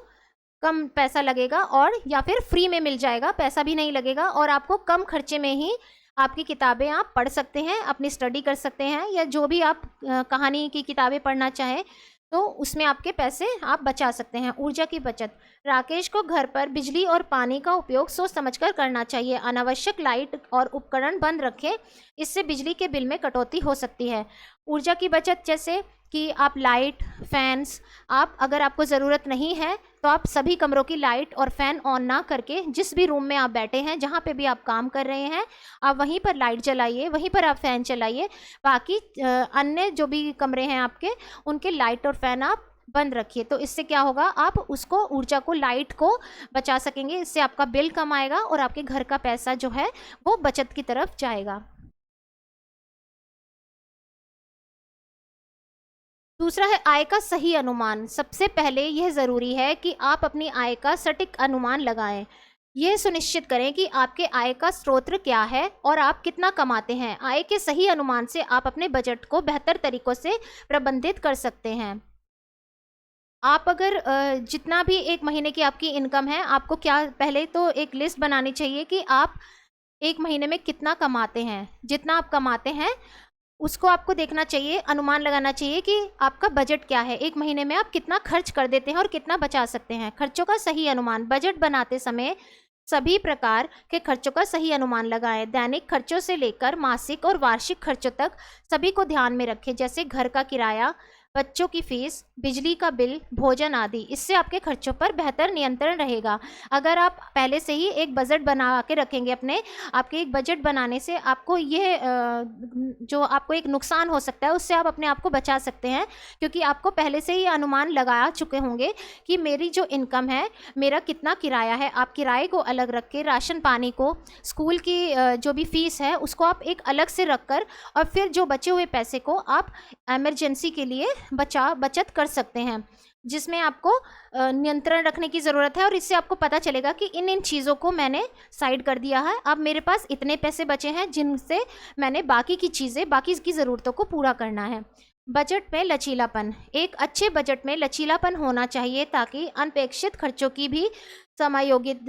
S1: कम पैसा लगेगा, और या फिर फ्री में मिल जाएगा, पैसा भी नहीं लगेगा, और आपको कम खर्चे में ही आपकी किताबें आप पढ़ सकते हैं, अपनी स्टडी कर सकते हैं, या जो भी आप कहानी की किताबें पढ़ना चाहें तो उसमें आपके पैसे आप बचा सकते हैं। ऊर्जा की बचत। राकेश को घर पर बिजली और पानी का उपयोग सोच समझकर करना चाहिए। अनावश्यक लाइट और उपकरण बंद रखें, इससे बिजली के बिल में कटौती हो सकती है। ऊर्जा की बचत जैसे कि आप लाइट, फैंस, आप अगर आपको ज़रूरत नहीं है तो आप सभी कमरों की लाइट और फ़ैन ऑन ना करके जिस भी रूम में आप बैठे हैं, जहाँ पे भी आप काम कर रहे हैं, आप वहीं पर लाइट जलाइए, वहीं पर आप फ़ैन चलाइए। बाकी अन्य जो भी कमरे हैं आपके, उनके लाइट और फ़ैन आप बंद रखिए। तो इससे क्या होगा, आप उसको ऊर्जा को, लाइट को बचा सकेंगे। इससे आपका बिल कम आएगा और आपके घर का पैसा जो है वो बचत की तरफ जाएगा। दूसरा है आय का सही अनुमान। सबसे पहले यह ज़रूरी है कि आप अपनी आय का सटीक अनुमान लगाएं। यह सुनिश्चित करें कि आपके आय का स्रोत क्या है और आप कितना कमाते हैं। आय के सही अनुमान से आप अपने बजट को बेहतर तरीकों से प्रबंधित कर सकते हैं। आप अगर जितना भी एक महीने की आपकी इनकम है, आपको क्या पहले तो एक लिस्ट बनानी चाहिए कि आप एक महीने में कितना कमाते हैं। जितना आप कमाते हैं उसको आपको देखना चाहिए, अनुमान लगाना चाहिए कि आपका बजट क्या है, एक महीने में आप कितना खर्च कर देते हैं और कितना बचा सकते हैं। खर्चों का सही अनुमान। बजट बनाते समय सभी प्रकार के खर्चों का सही अनुमान लगाएं। दैनिक खर्चों से लेकर मासिक और वार्षिक खर्चों तक सभी को ध्यान में रखें, जैसे घर का किराया, बच्चों की फीस, बिजली का बिल, भोजन आदि। इससे आपके खर्चों पर बेहतर नियंत्रण रहेगा। अगर आप पहले से ही एक बजट बना के रखेंगे आपके एक बजट बनाने से आपको यह जो आपको एक नुकसान हो सकता है उससे आप अपने आप को बचा सकते हैं, क्योंकि आपको पहले से ही अनुमान लगा चुके होंगे कि मेरी जो इनकम है, मेरा कितना किराया है। आप किराए को अलग रख के, राशन पानी को, स्कूल की जो भी फीस है उसको आप एक अलग से रख कर, और फिर जो बचे हुए पैसे को आप एमरजेंसी के लिए बचत कर सकते हैं, जिसमें आपको नियंत्रण रखने की ज़रूरत है। और इससे आपको पता चलेगा कि इन चीज़ों को मैंने साइड कर दिया है, अब मेरे पास इतने पैसे बचे हैं जिनसे मैंने बाकी की ज़रूरतों को पूरा करना है। बजट में लचीलापन। एक अच्छे बजट में लचीलापन होना चाहिए ताकि अनपेक्षित खर्चों की भी समायोजित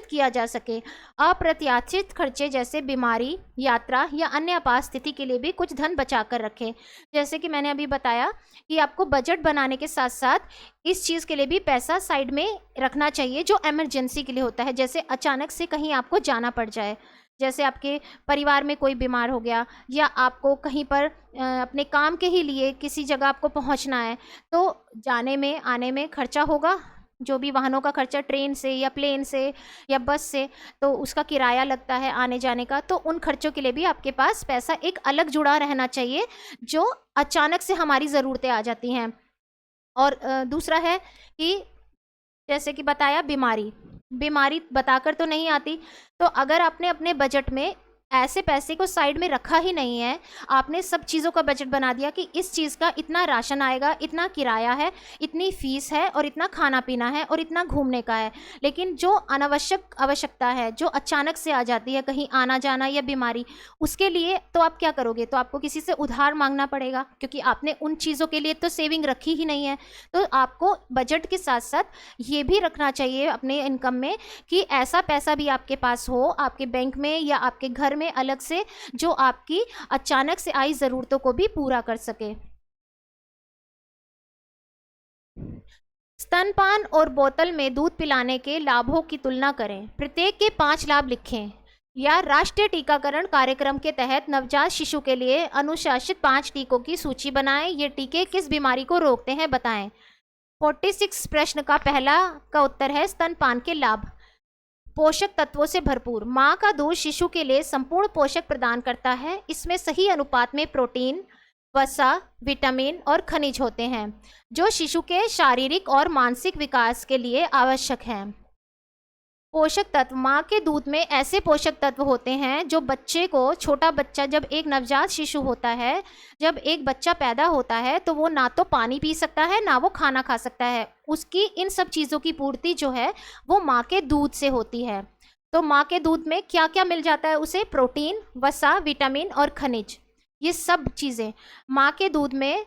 S1: किया जा सके। अप्रत्याशित खर्चे जैसे बीमारी, यात्रा या अन्य आपात स्थिति के लिए भी कुछ धन बचा कर रखें। जैसे कि मैंने अभी बताया कि आपको बजट बनाने के साथ साथ इस चीज़ के लिए भी पैसा साइड में रखना चाहिए जो इमरजेंसी के लिए होता है। जैसे अचानक से कहीं आपको जाना पड़ जाए, जैसे आपके परिवार में कोई बीमार हो गया या आपको कहीं पर अपने काम के ही लिए किसी जगह आपको पहुंचना है, तो जाने में आने में खर्चा होगा, जो भी वाहनों का खर्चा, ट्रेन से या प्लेन से या बस से, तो उसका किराया लगता है आने जाने का। तो उन खर्चों के लिए भी आपके पास पैसा एक अलग जुड़ा रहना चाहिए जो अचानक से हमारी ज़रूरतें आ जाती हैं। और दूसरा है कि जैसे कि बताया बीमारी बताकर तो नहीं आती, तो अगर आपने अपने बजट में ऐसे पैसे को साइड में रखा ही नहीं है, आपने सब चीज़ों का बजट बना दिया कि इस चीज़ का इतना राशन आएगा, इतना किराया है, इतनी फीस है और इतना खाना पीना है और इतना घूमने का है, लेकिन जो अनावश्यक आवश्यकता है जो अचानक से आ जाती है, कहीं आना जाना या बीमारी, उसके लिए तो आप क्या करोगे? तो आपको किसी से उधार मांगना पड़ेगा, क्योंकि आपने उन चीज़ों के लिए तो सेविंग रखी ही नहीं है। तो आपको बजट के साथ साथ ये भी रखना चाहिए अपने इनकम में कि ऐसा पैसा भी आपके पास हो, आपके बैंक में या आपके घर में अलग से, जो आपकी अचानक से आई जरूरतों को भी पूरा कर सके। स्तनपान और बोतल में दूध पिलाने के लाभों की तुलना करें। प्रत्येक के 5 लाभ लिखें। या राष्ट्रीय टीकाकरण कार्यक्रम के तहत नवजात शिशु के लिए अनुशासित 5 टीकों की सूची बनाएं। ये टीके किस बीमारी को रोकते हैं, बताएं। 46 प्रश्न का पहला का उत्तर है स्तनपान के लाभ। पोषक तत्वों से भरपूर। माँ का दूध शिशु के लिए संपूर्ण पोषक प्रदान करता है। इसमें सही अनुपात में प्रोटीन, वसा, विटामिन और खनिज होते हैं जो शिशु के शारीरिक और मानसिक विकास के लिए आवश्यक हैं। पोषक तत्व। माँ के दूध में ऐसे पोषक तत्व होते हैं जो बच्चे को, छोटा बच्चा जब एक नवजात शिशु होता है, जब एक बच्चा पैदा होता है, तो वो ना तो पानी पी सकता है ना वो खाना खा सकता है। उसकी इन सब चीज़ों की पूर्ति जो है वो माँ के दूध से होती है। तो माँ के दूध में क्या क्या मिल जाता है उसे? प्रोटीन, वसा, विटामिन और खनिज, ये सब चीज़ें। माँ के दूध में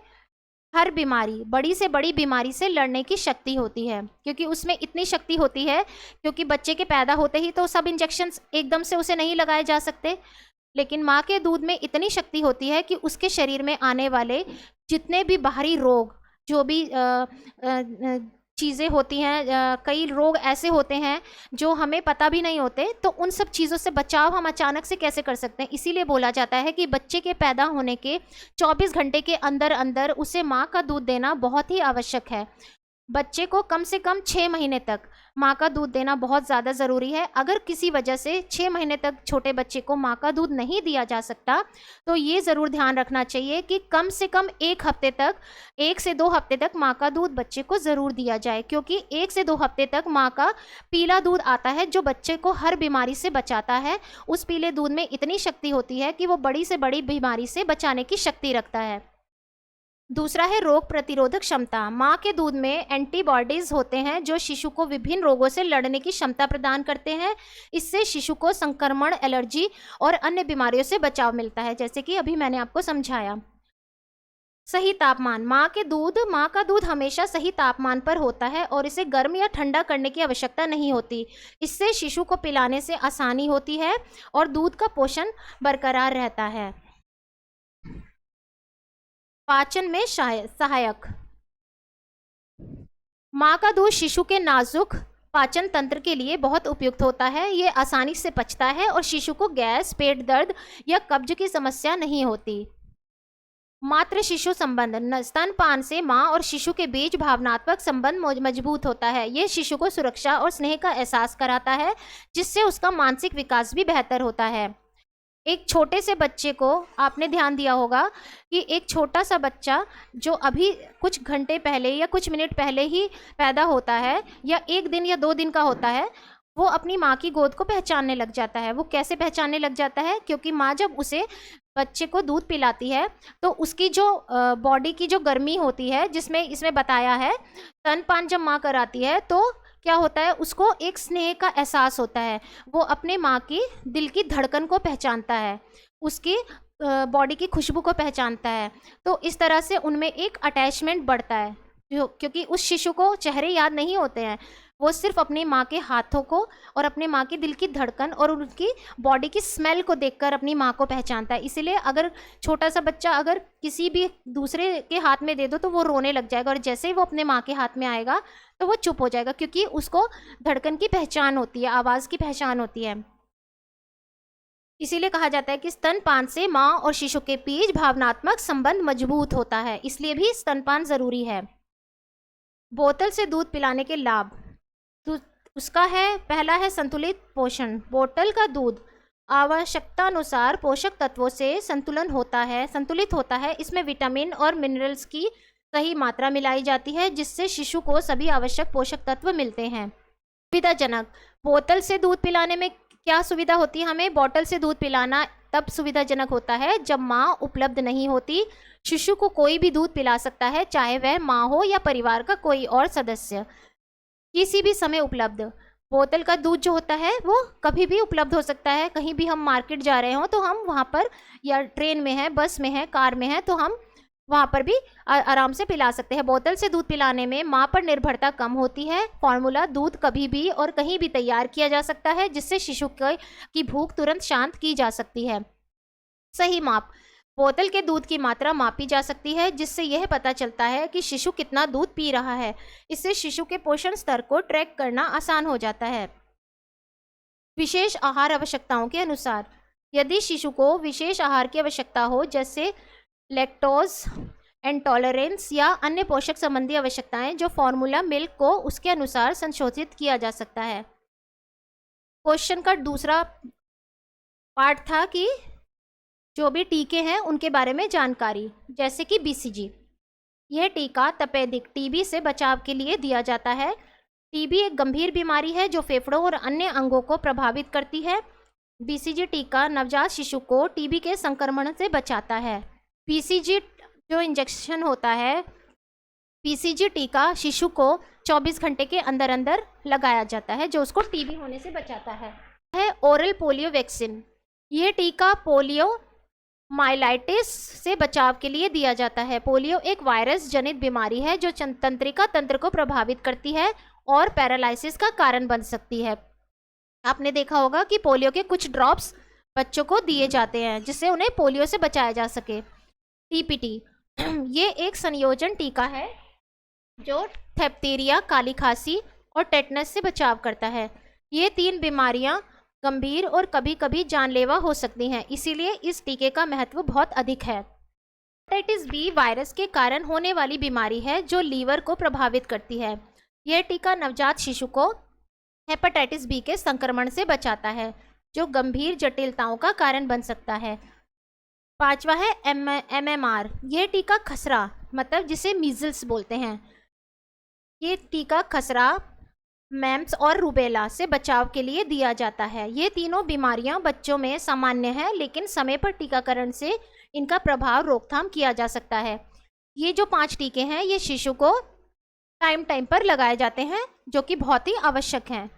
S1: हर बीमारी, बड़ी से बड़ी बीमारी से लड़ने की शक्ति होती है, क्योंकि उसमें इतनी शक्ति होती है, क्योंकि बच्चे के पैदा होते ही तो सब इंजेक्शंस एकदम से उसे नहीं लगाए जा सकते, लेकिन माँ के दूध में इतनी शक्ति होती है कि उसके शरीर में आने वाले जितने भी बाहरी रोग, जो भी चीज़ें होती हैं, कई रोग ऐसे होते हैं जो हमें पता भी नहीं होते, तो उन सब चीज़ों से बचाव हम अचानक से कैसे कर सकते हैं। इसीलिए बोला जाता है कि बच्चे के पैदा होने के 24 घंटे के अंदर अंदर उसे माँ का दूध देना बहुत ही आवश्यक है। बच्चे को कम से कम 6 महीने तक माँ का दूध देना बहुत ज़्यादा ज़रूरी है। अगर किसी वजह से 6 महीने तक छोटे बच्चे को माँ का दूध नहीं दिया जा सकता, तो ये ज़रूर ध्यान रखना चाहिए कि कम से कम 1 हफ्ते तक, 1 से 2 हफ्ते तक माँ का दूध बच्चे को ज़रूर दिया जाए, क्योंकि 1 से 2 हफ्ते तक माँ का पीला दूध आता है जो बच्चे को हर बीमारी से बचाता है। उस पीले दूध में इतनी शक्ति होती है कि वो बड़ी से बड़ी बीमारी से बचाने की शक्ति रखता है। दूसरा है रोग प्रतिरोधक क्षमता। माँ के दूध में एंटीबॉडीज होते हैं जो शिशु को विभिन्न रोगों से लड़ने की क्षमता प्रदान करते हैं। इससे शिशु को संक्रमण, एलर्जी और अन्य बीमारियों से बचाव मिलता है, जैसे कि अभी मैंने आपको समझाया। सही तापमान। माँ का दूध हमेशा सही तापमान पर होता है और इसे गर्म या ठंडा करने की आवश्यकता नहीं होती। इससे शिशु को पिलाने से आसानी होती है और दूध का पोषण बरकरार रहता है। पाचन में सहायक। माँ का दूध शिशु के नाजुक पाचन तंत्र के लिए बहुत उपयुक्त होता है। ये आसानी से पचता है और शिशु को गैस, पेट दर्द या कब्ज की समस्या नहीं होती। मातृ शिशु संबंध। स्तनपान से माँ और शिशु के बीच भावनात्मक संबंध मजबूत होता है। ये शिशु को सुरक्षा और स्नेह का एहसास कराता है, जिससे उसका मानसिक विकास भी बेहतर होता है। एक छोटे से बच्चे को आपने ध्यान दिया होगा कि एक छोटा सा बच्चा जो अभी कुछ घंटे पहले या कुछ मिनट पहले ही पैदा होता है, या 1 दिन या 2 दिन का होता है, वो अपनी माँ की गोद को पहचानने लग जाता है। वो कैसे पहचानने लग जाता है? क्योंकि माँ जब उसे, बच्चे को दूध पिलाती है, तो उसकी जो बॉडी की जो गर्मी होती है, जिसमें इसमें बताया है, स्तनपान जब माँ कराती है तो क्या होता है, उसको एक स्नेह का एहसास होता है। वो अपने माँ की दिल की धड़कन को पहचानता है, उसकी बॉडी की खुशबू को पहचानता है। तो इस तरह से उनमें एक अटैचमेंट बढ़ता है, जो क्योंकि उस शिशु को चेहरे याद नहीं होते हैं, वो सिर्फ अपनी माँ के हाथों को और अपने माँ के दिल की धड़कन और उनकी बॉडी की स्मेल को देखकर अपनी माँ को पहचानता है। इसीलिए अगर छोटा सा बच्चा अगर किसी भी दूसरे के हाथ में दे दो तो वो रोने लग जाएगा, और जैसे ही वो अपने माँ के हाथ में आएगा तो वो चुप हो जाएगा, क्योंकि उसको धड़कन की पहचान होती है, आवाज़ की पहचान होती है। इसीलिए कहा जाता है कि स्तनपान से माँ और शिशु के बीच भावनात्मक संबंध मजबूत होता है, इसलिए भी स्तनपान जरूरी है। बोतल से दूध पिलाने के लाभ, तो उसका है, पहला है संतुलित पोषण। बोतल का दूध आवश्यकता अनुसार पोषक तत्वों से संतुलित होता है। इसमें विटामिन और मिनरल्स की सही मात्रा मिलाई जाती है, जिससे शिशु को सभी आवश्यक पोषक तत्व मिलते हैं। सुविधाजनक, बोतल से दूध पिलाने में क्या सुविधा होती है? हमें बोतल से दूध पिलाना तब सुविधाजनक होता है जब माँ उपलब्ध नहीं होती। शिशु को कोई भी दूध पिला सकता है, चाहे वह माँ हो या परिवार का कोई और सदस्य, किसी भी समय उपलब्ध। बोतल का दूध जो होता है वो कभी भी उपलब्ध हो सकता है। कहीं भी हम मार्केट जा रहे हो तो हम वहाँ पर, या ट्रेन में है, बस में है, कार में है, तो हम वहाँ पर भी आराम से पिला सकते हैं। बोतल से दूध पिलाने में माँ पर निर्भरता कम होती है। फॉर्मूला दूध कभी भी और कहीं भी तैयार किया जा सकता है, जिससे शिशु की भूख तुरंत शांत की जा सकती है। सही माप, बोतल के दूध की मात्रा मापी जा सकती है, जिससे यह पता चलता है कि शिशु कितना दूध पी रहा है। इससे शिशु के पोषण स्तर को ट्रैक करना आसान हो जाता है। विशेष आहार आवश्यकताओं के अनुसार, यदि शिशु को विशेष आहार की आवश्यकता हो, जैसे लैक्टोज इंटॉलरेंस या अन्य पोषक संबंधी आवश्यकताएं, जो फॉर्मूला मिल्क को उसके अनुसार संशोधित किया जा सकता है। क्वेश्चन का दूसरा पार्ट था कि जो भी टीके हैं उनके बारे में जानकारी, जैसे कि बीसीजी। यह टीका तपेदिक टीबी से बचाव के लिए दिया जाता है। टीबी एक गंभीर बीमारी है जो फेफड़ों और अन्य अंगों को प्रभावित करती है। बीसीजी टीका नवजात शिशु को टीबी के संक्रमण से बचाता है। बीसीजी जो इंजेक्शन होता है, बीसीजी टीका शिशु को 24 घंटे के अंदर अंदर लगाया जाता है, जो उसको टीबी होने से बचाता है। ओरल पोलियो वैक्सीन, ये टीका पोलियो माइलाइटिस से बचाव के लिए दिया जाता है। पोलियो एक वायरस जनित बीमारी है जो तंत्रिका तंत्र को प्रभावित करती है और पैरालिसिस का कारण बन सकती है। आपने देखा होगा कि पोलियो के कुछ ड्रॉप्स बच्चों को दिए जाते हैं जिससे उन्हें पोलियो से बचाया जा सके। टीपीटी, ये एक संयोजन टीका है जो डिप्थीरिया, काली खांसी और टेटनस से बचाव करता है। ये 3 बीमारियां गंभीर और कभी कभी जानलेवा हो सकती हैं, इसीलिए इस टीके का महत्व बहुत अधिक है। हेपेटाइटिस बी वायरस के कारण होने वाली बीमारी है जो लीवर को प्रभावित करती है। यह टीका नवजात शिशु को हेपेटाइटिस बी के संक्रमण से बचाता है, जो गंभीर जटिलताओं का कारण बन सकता है। 5वां है MMR, यह टीका खसरा, मतलब जिसे मीजल्स बोलते हैं। ये टीका खसरा, मैम्स और रूबेला से बचाव के लिए दिया जाता है। ये तीनों बीमारियां बच्चों में सामान्य हैं, लेकिन समय पर टीकाकरण से इनका प्रभाव रोकथाम किया जा सकता है। ये जो 5 टीके हैं ये शिशु को टाइम पर लगाए जाते हैं, जो कि बहुत ही आवश्यक हैं।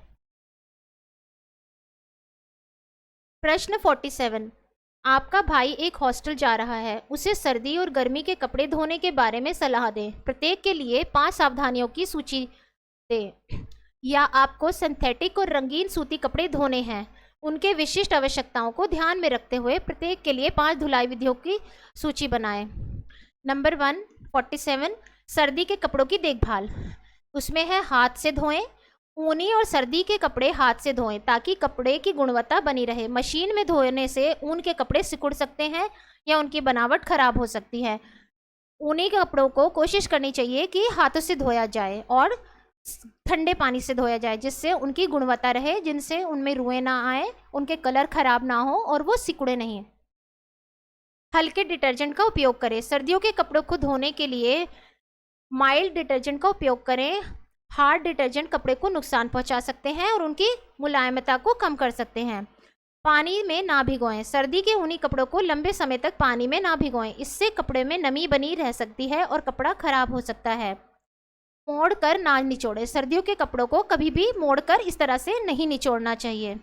S1: प्रश्न 47, आपका भाई एक हॉस्टल जा रहा है, उसे सर्दी और गर्मी के कपड़े धोने के बारे में सलाह दें। प्रत्येक के लिए 5 सावधानियों की सूची दें। या आपको सिंथेटिक और रंगीन सूती कपड़े धोने हैं। उनके विशिष्ट आवश्यकताओं को ध्यान में रखते हुए प्रत्येक के लिए 5 धुलाई विधियों की सूची बनाएं। नंबर 1, 47, सर्दी के कपड़ों की देखभाल। उसमें है हाथ से धोएं। ऊनी और सर्दी के कपड़े हाथ से धोएं ताकि कपड़े की गुणवत्ता बनी रहे। मशीन में धोने से ऊन के कपड़े सिकुड़ सकते हैं या उनकी बनावट खराब हो सकती है। ऊनी के कपड़ों को कोशिश करनी चाहिए कि हाथों से धोया जाए और ठंडे पानी से धोया जाए, जिससे उनकी गुणवत्ता रहे, जिनसे उनमें रुएं ना आए, उनके कलर खराब ना हो और वो सिकुड़े नहीं। हल्के डिटर्जेंट का उपयोग करें। सर्दियों के कपड़ों को धोने के लिए माइल्ड डिटर्जेंट का उपयोग करें। हार्ड डिटर्जेंट कपड़े को नुकसान पहुंचा सकते हैं और उनकी मुलायमता को कम कर सकते हैं। पानी में ना भिगोएं। सर्दी के ऊनी कपड़ों को लंबे समय तक पानी में ना भिगोएं, इससे कपड़े में नमी बनी रह सकती है और कपड़ा खराब हो सकता है। मोड़ कर ना निचोड़े। सर्दियों के कपड़ों को कभी भी मोड़कर इस तरह से नहीं निचोड़ना चाहिए।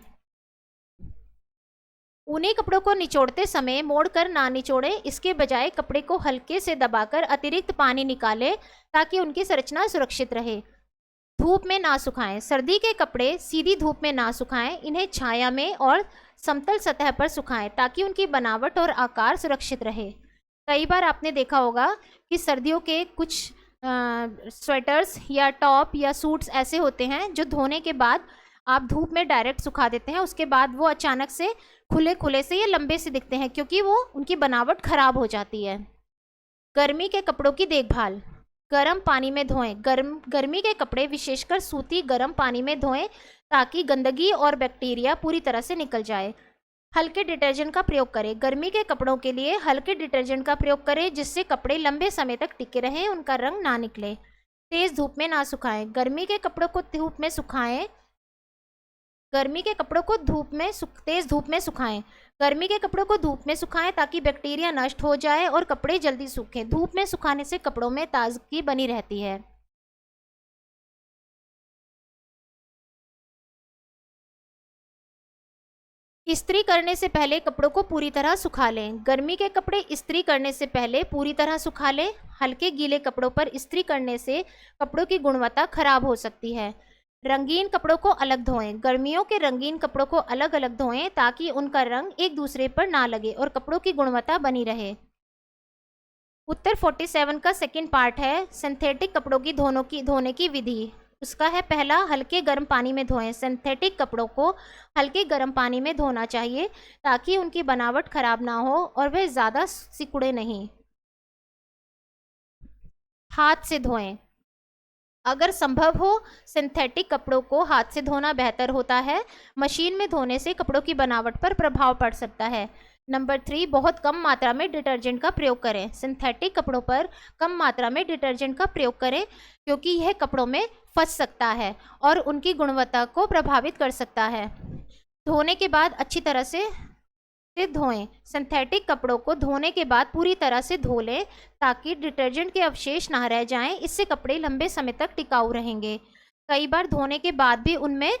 S1: ऊनी कपड़ों को निचोड़ते समय मोड़कर ना निचोड़ें, इसके बजाय कपड़े को हल्के से दबाकर अतिरिक्त पानी निकालें ताकि उनकी संरचना सुरक्षित रहे। धूप में ना सुखाएं। सर्दी के कपड़े सीधी धूप में ना सुखाएं, इन्हें छाया में और समतल सतह पर सुखाएं ताकि उनकी बनावट और आकार सुरक्षित रहे। कई बार आपने देखा होगा कि सर्दियों के कुछ स्वेटर्स या टॉप या सूट्स ऐसे होते हैं जो धोने के बाद आप धूप में डायरेक्ट सुखा देते हैं, उसके बाद वो अचानक से खुले खुले से या लंबे से दिखते हैं क्योंकि वो उनकी बनावट खराब हो जाती है। गर्मी के कपड़ों की देखभाल। गर्म पानी में धोएं। गर्मी के कपड़े विशेषकर सूती गर्म पानी में धोएं ताकि गंदगी और बैक्टीरिया पूरी तरह से निकल जाए। हल्के डिटर्जेंट का प्रयोग करें। गर्मी के कपड़ों के लिए हल्के डिटर्जेंट का प्रयोग करें जिससे कपड़े लंबे समय तक टिके रहें, उनका रंग ना निकले। तेज धूप में ना सुखाएं। गर्मी के कपड़ों को धूप में सुखाएं। गर्मी के कपड़ों को तेज धूप में सुखाएं। गर्मी के कपड़ों को धूप में सुखाएं ताकि बैक्टीरिया नष्ट हो जाए और कपड़े जल्दी सूखें। धूप में सुखाने से कपड़ों में ताजगी बनी रहती है। इस्त्री करने से पहले कपड़ों को पूरी तरह सुखा लें। गर्मी के कपड़े इस्त्री करने से पहले पूरी तरह सुखा लें। हल्के गीले कपड़ों पर इस्त्री करने से कपड़ों की गुणवत्ता खराब हो सकती है। रंगीन कपड़ों को अलग धोएं। गर्मियों के रंगीन कपड़ों को अलग अलग धोएं ताकि उनका रंग एक दूसरे पर ना लगे और कपड़ों की गुणवत्ता बनी रहे। उत्तर 47 का सेकंड पार्ट है सिंथेटिक कपड़ों की धोने की विधि। उसका है पहला, हल्के गर्म पानी में धोएं। सिंथेटिक कपड़ों को हल्के गर्म पानी में धोना चाहिए ताकि उनकी बनावट खराब ना हो और वे ज़्यादा सिकुड़े नहीं। हाथ से धोएं। अगर संभव हो सिंथेटिक कपड़ों को हाथ से धोना बेहतर होता है। मशीन में धोने से कपड़ों की बनावट पर प्रभाव पड़ सकता है। नंबर 3, बहुत कम मात्रा में डिटर्जेंट का प्रयोग करें। सिंथेटिक कपड़ों पर कम मात्रा में डिटर्जेंट का प्रयोग करें क्योंकि यह कपड़ों में फंस सकता है और उनकी गुणवत्ता को प्रभावित कर सकता है। धोने के बाद अच्छी तरह से धोएं। सिंथेटिक कपड़ों को धोने के बाद पूरी तरह से धो लें ताकि डिटर्जेंट के अवशेष ना रह जाएं, इससे कपड़े लंबे समय तक टिकाऊ रहेंगे। कई बार धोने के बाद भी उनमें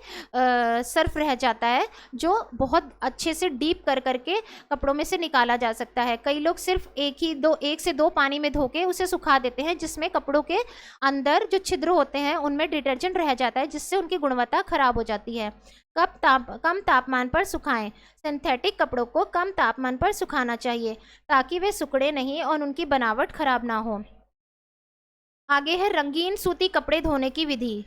S1: सर्फ रह जाता है जो बहुत अच्छे से डीप कर करके कपड़ों में से निकाला जा सकता है। कई लोग सिर्फ एक से दो पानी में धो के उसे सुखा देते हैं जिसमें कपड़ों के अंदर जो छिद्र होते हैं उनमें डिटर्जेंट रह जाता है जिससे उनकी गुणवत्ता खराब हो जाती है। कम तापमान पर सुखाएं। सिंथेटिक कपड़ों को कम तापमान पर सुखाना चाहिए ताकि वे सिकुड़े नहीं और उनकी बनावट खराब ना हो। आगे है रंगीन सूती कपड़े धोने की विधि।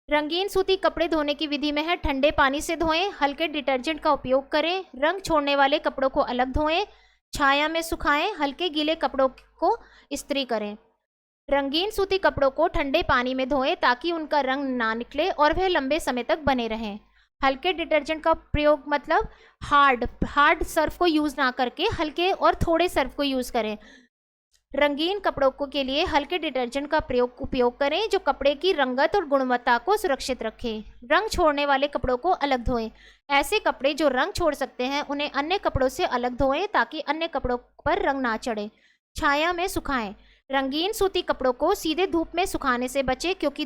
S1: रंगीन सूती कपड़े धोने की विधि में है ठंडे पानी से धोएं। हल्के डिटर्जेंट का उपयोग करें। रंग छोड़ने वाले कपड़ों को अलग धोएं। छाया में सुखाएं। हल्के गीले कपड़ों को इस्त्री करें। रंगीन सूती कपड़ों को ठंडे पानी में धोएं ताकि उनका रंग ना निकले और वह लंबे समय तक बने रहें। हल्के डिटर्जेंट का प्रयोग मतलब हार्ड सर्फ को यूज़ ना करके हल्के और थोड़े सर्फ को यूज़ करें। रंगीन कपड़ों के लिए हल्के डिटर्जेंट का उपयोग करें जो कपड़े की रंगत और गुणवत्ता को सुरक्षित रखें। रंग छोड़ने वाले कपड़ों को अलग धोएं। ऐसे कपड़े जो रंग छोड़ सकते हैं उन्हें अन्य कपड़ों से अलग धोएं ताकि अन्य कपड़ों पर रंग ना चढ़े। छाया में सुखाएं। रंगीन सूती कपड़ों को सीधे धूप में सुखाने से बचें क्योंकि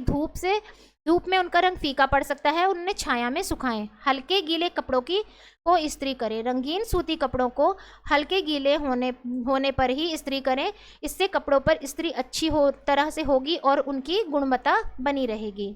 S1: धूप में उनका रंग फीका पड़ सकता है। उन्हें छाया में सुखाएं। हल्के गीले कपड़ों को इस्त्री करें। रंगीन सूती कपड़ों को हल्के गीले होने पर ही इस्त्री करें, इससे कपड़ों पर इस्त्री अच्छी तरह से होगी और उनकी गुणवत्ता बनी रहेगी।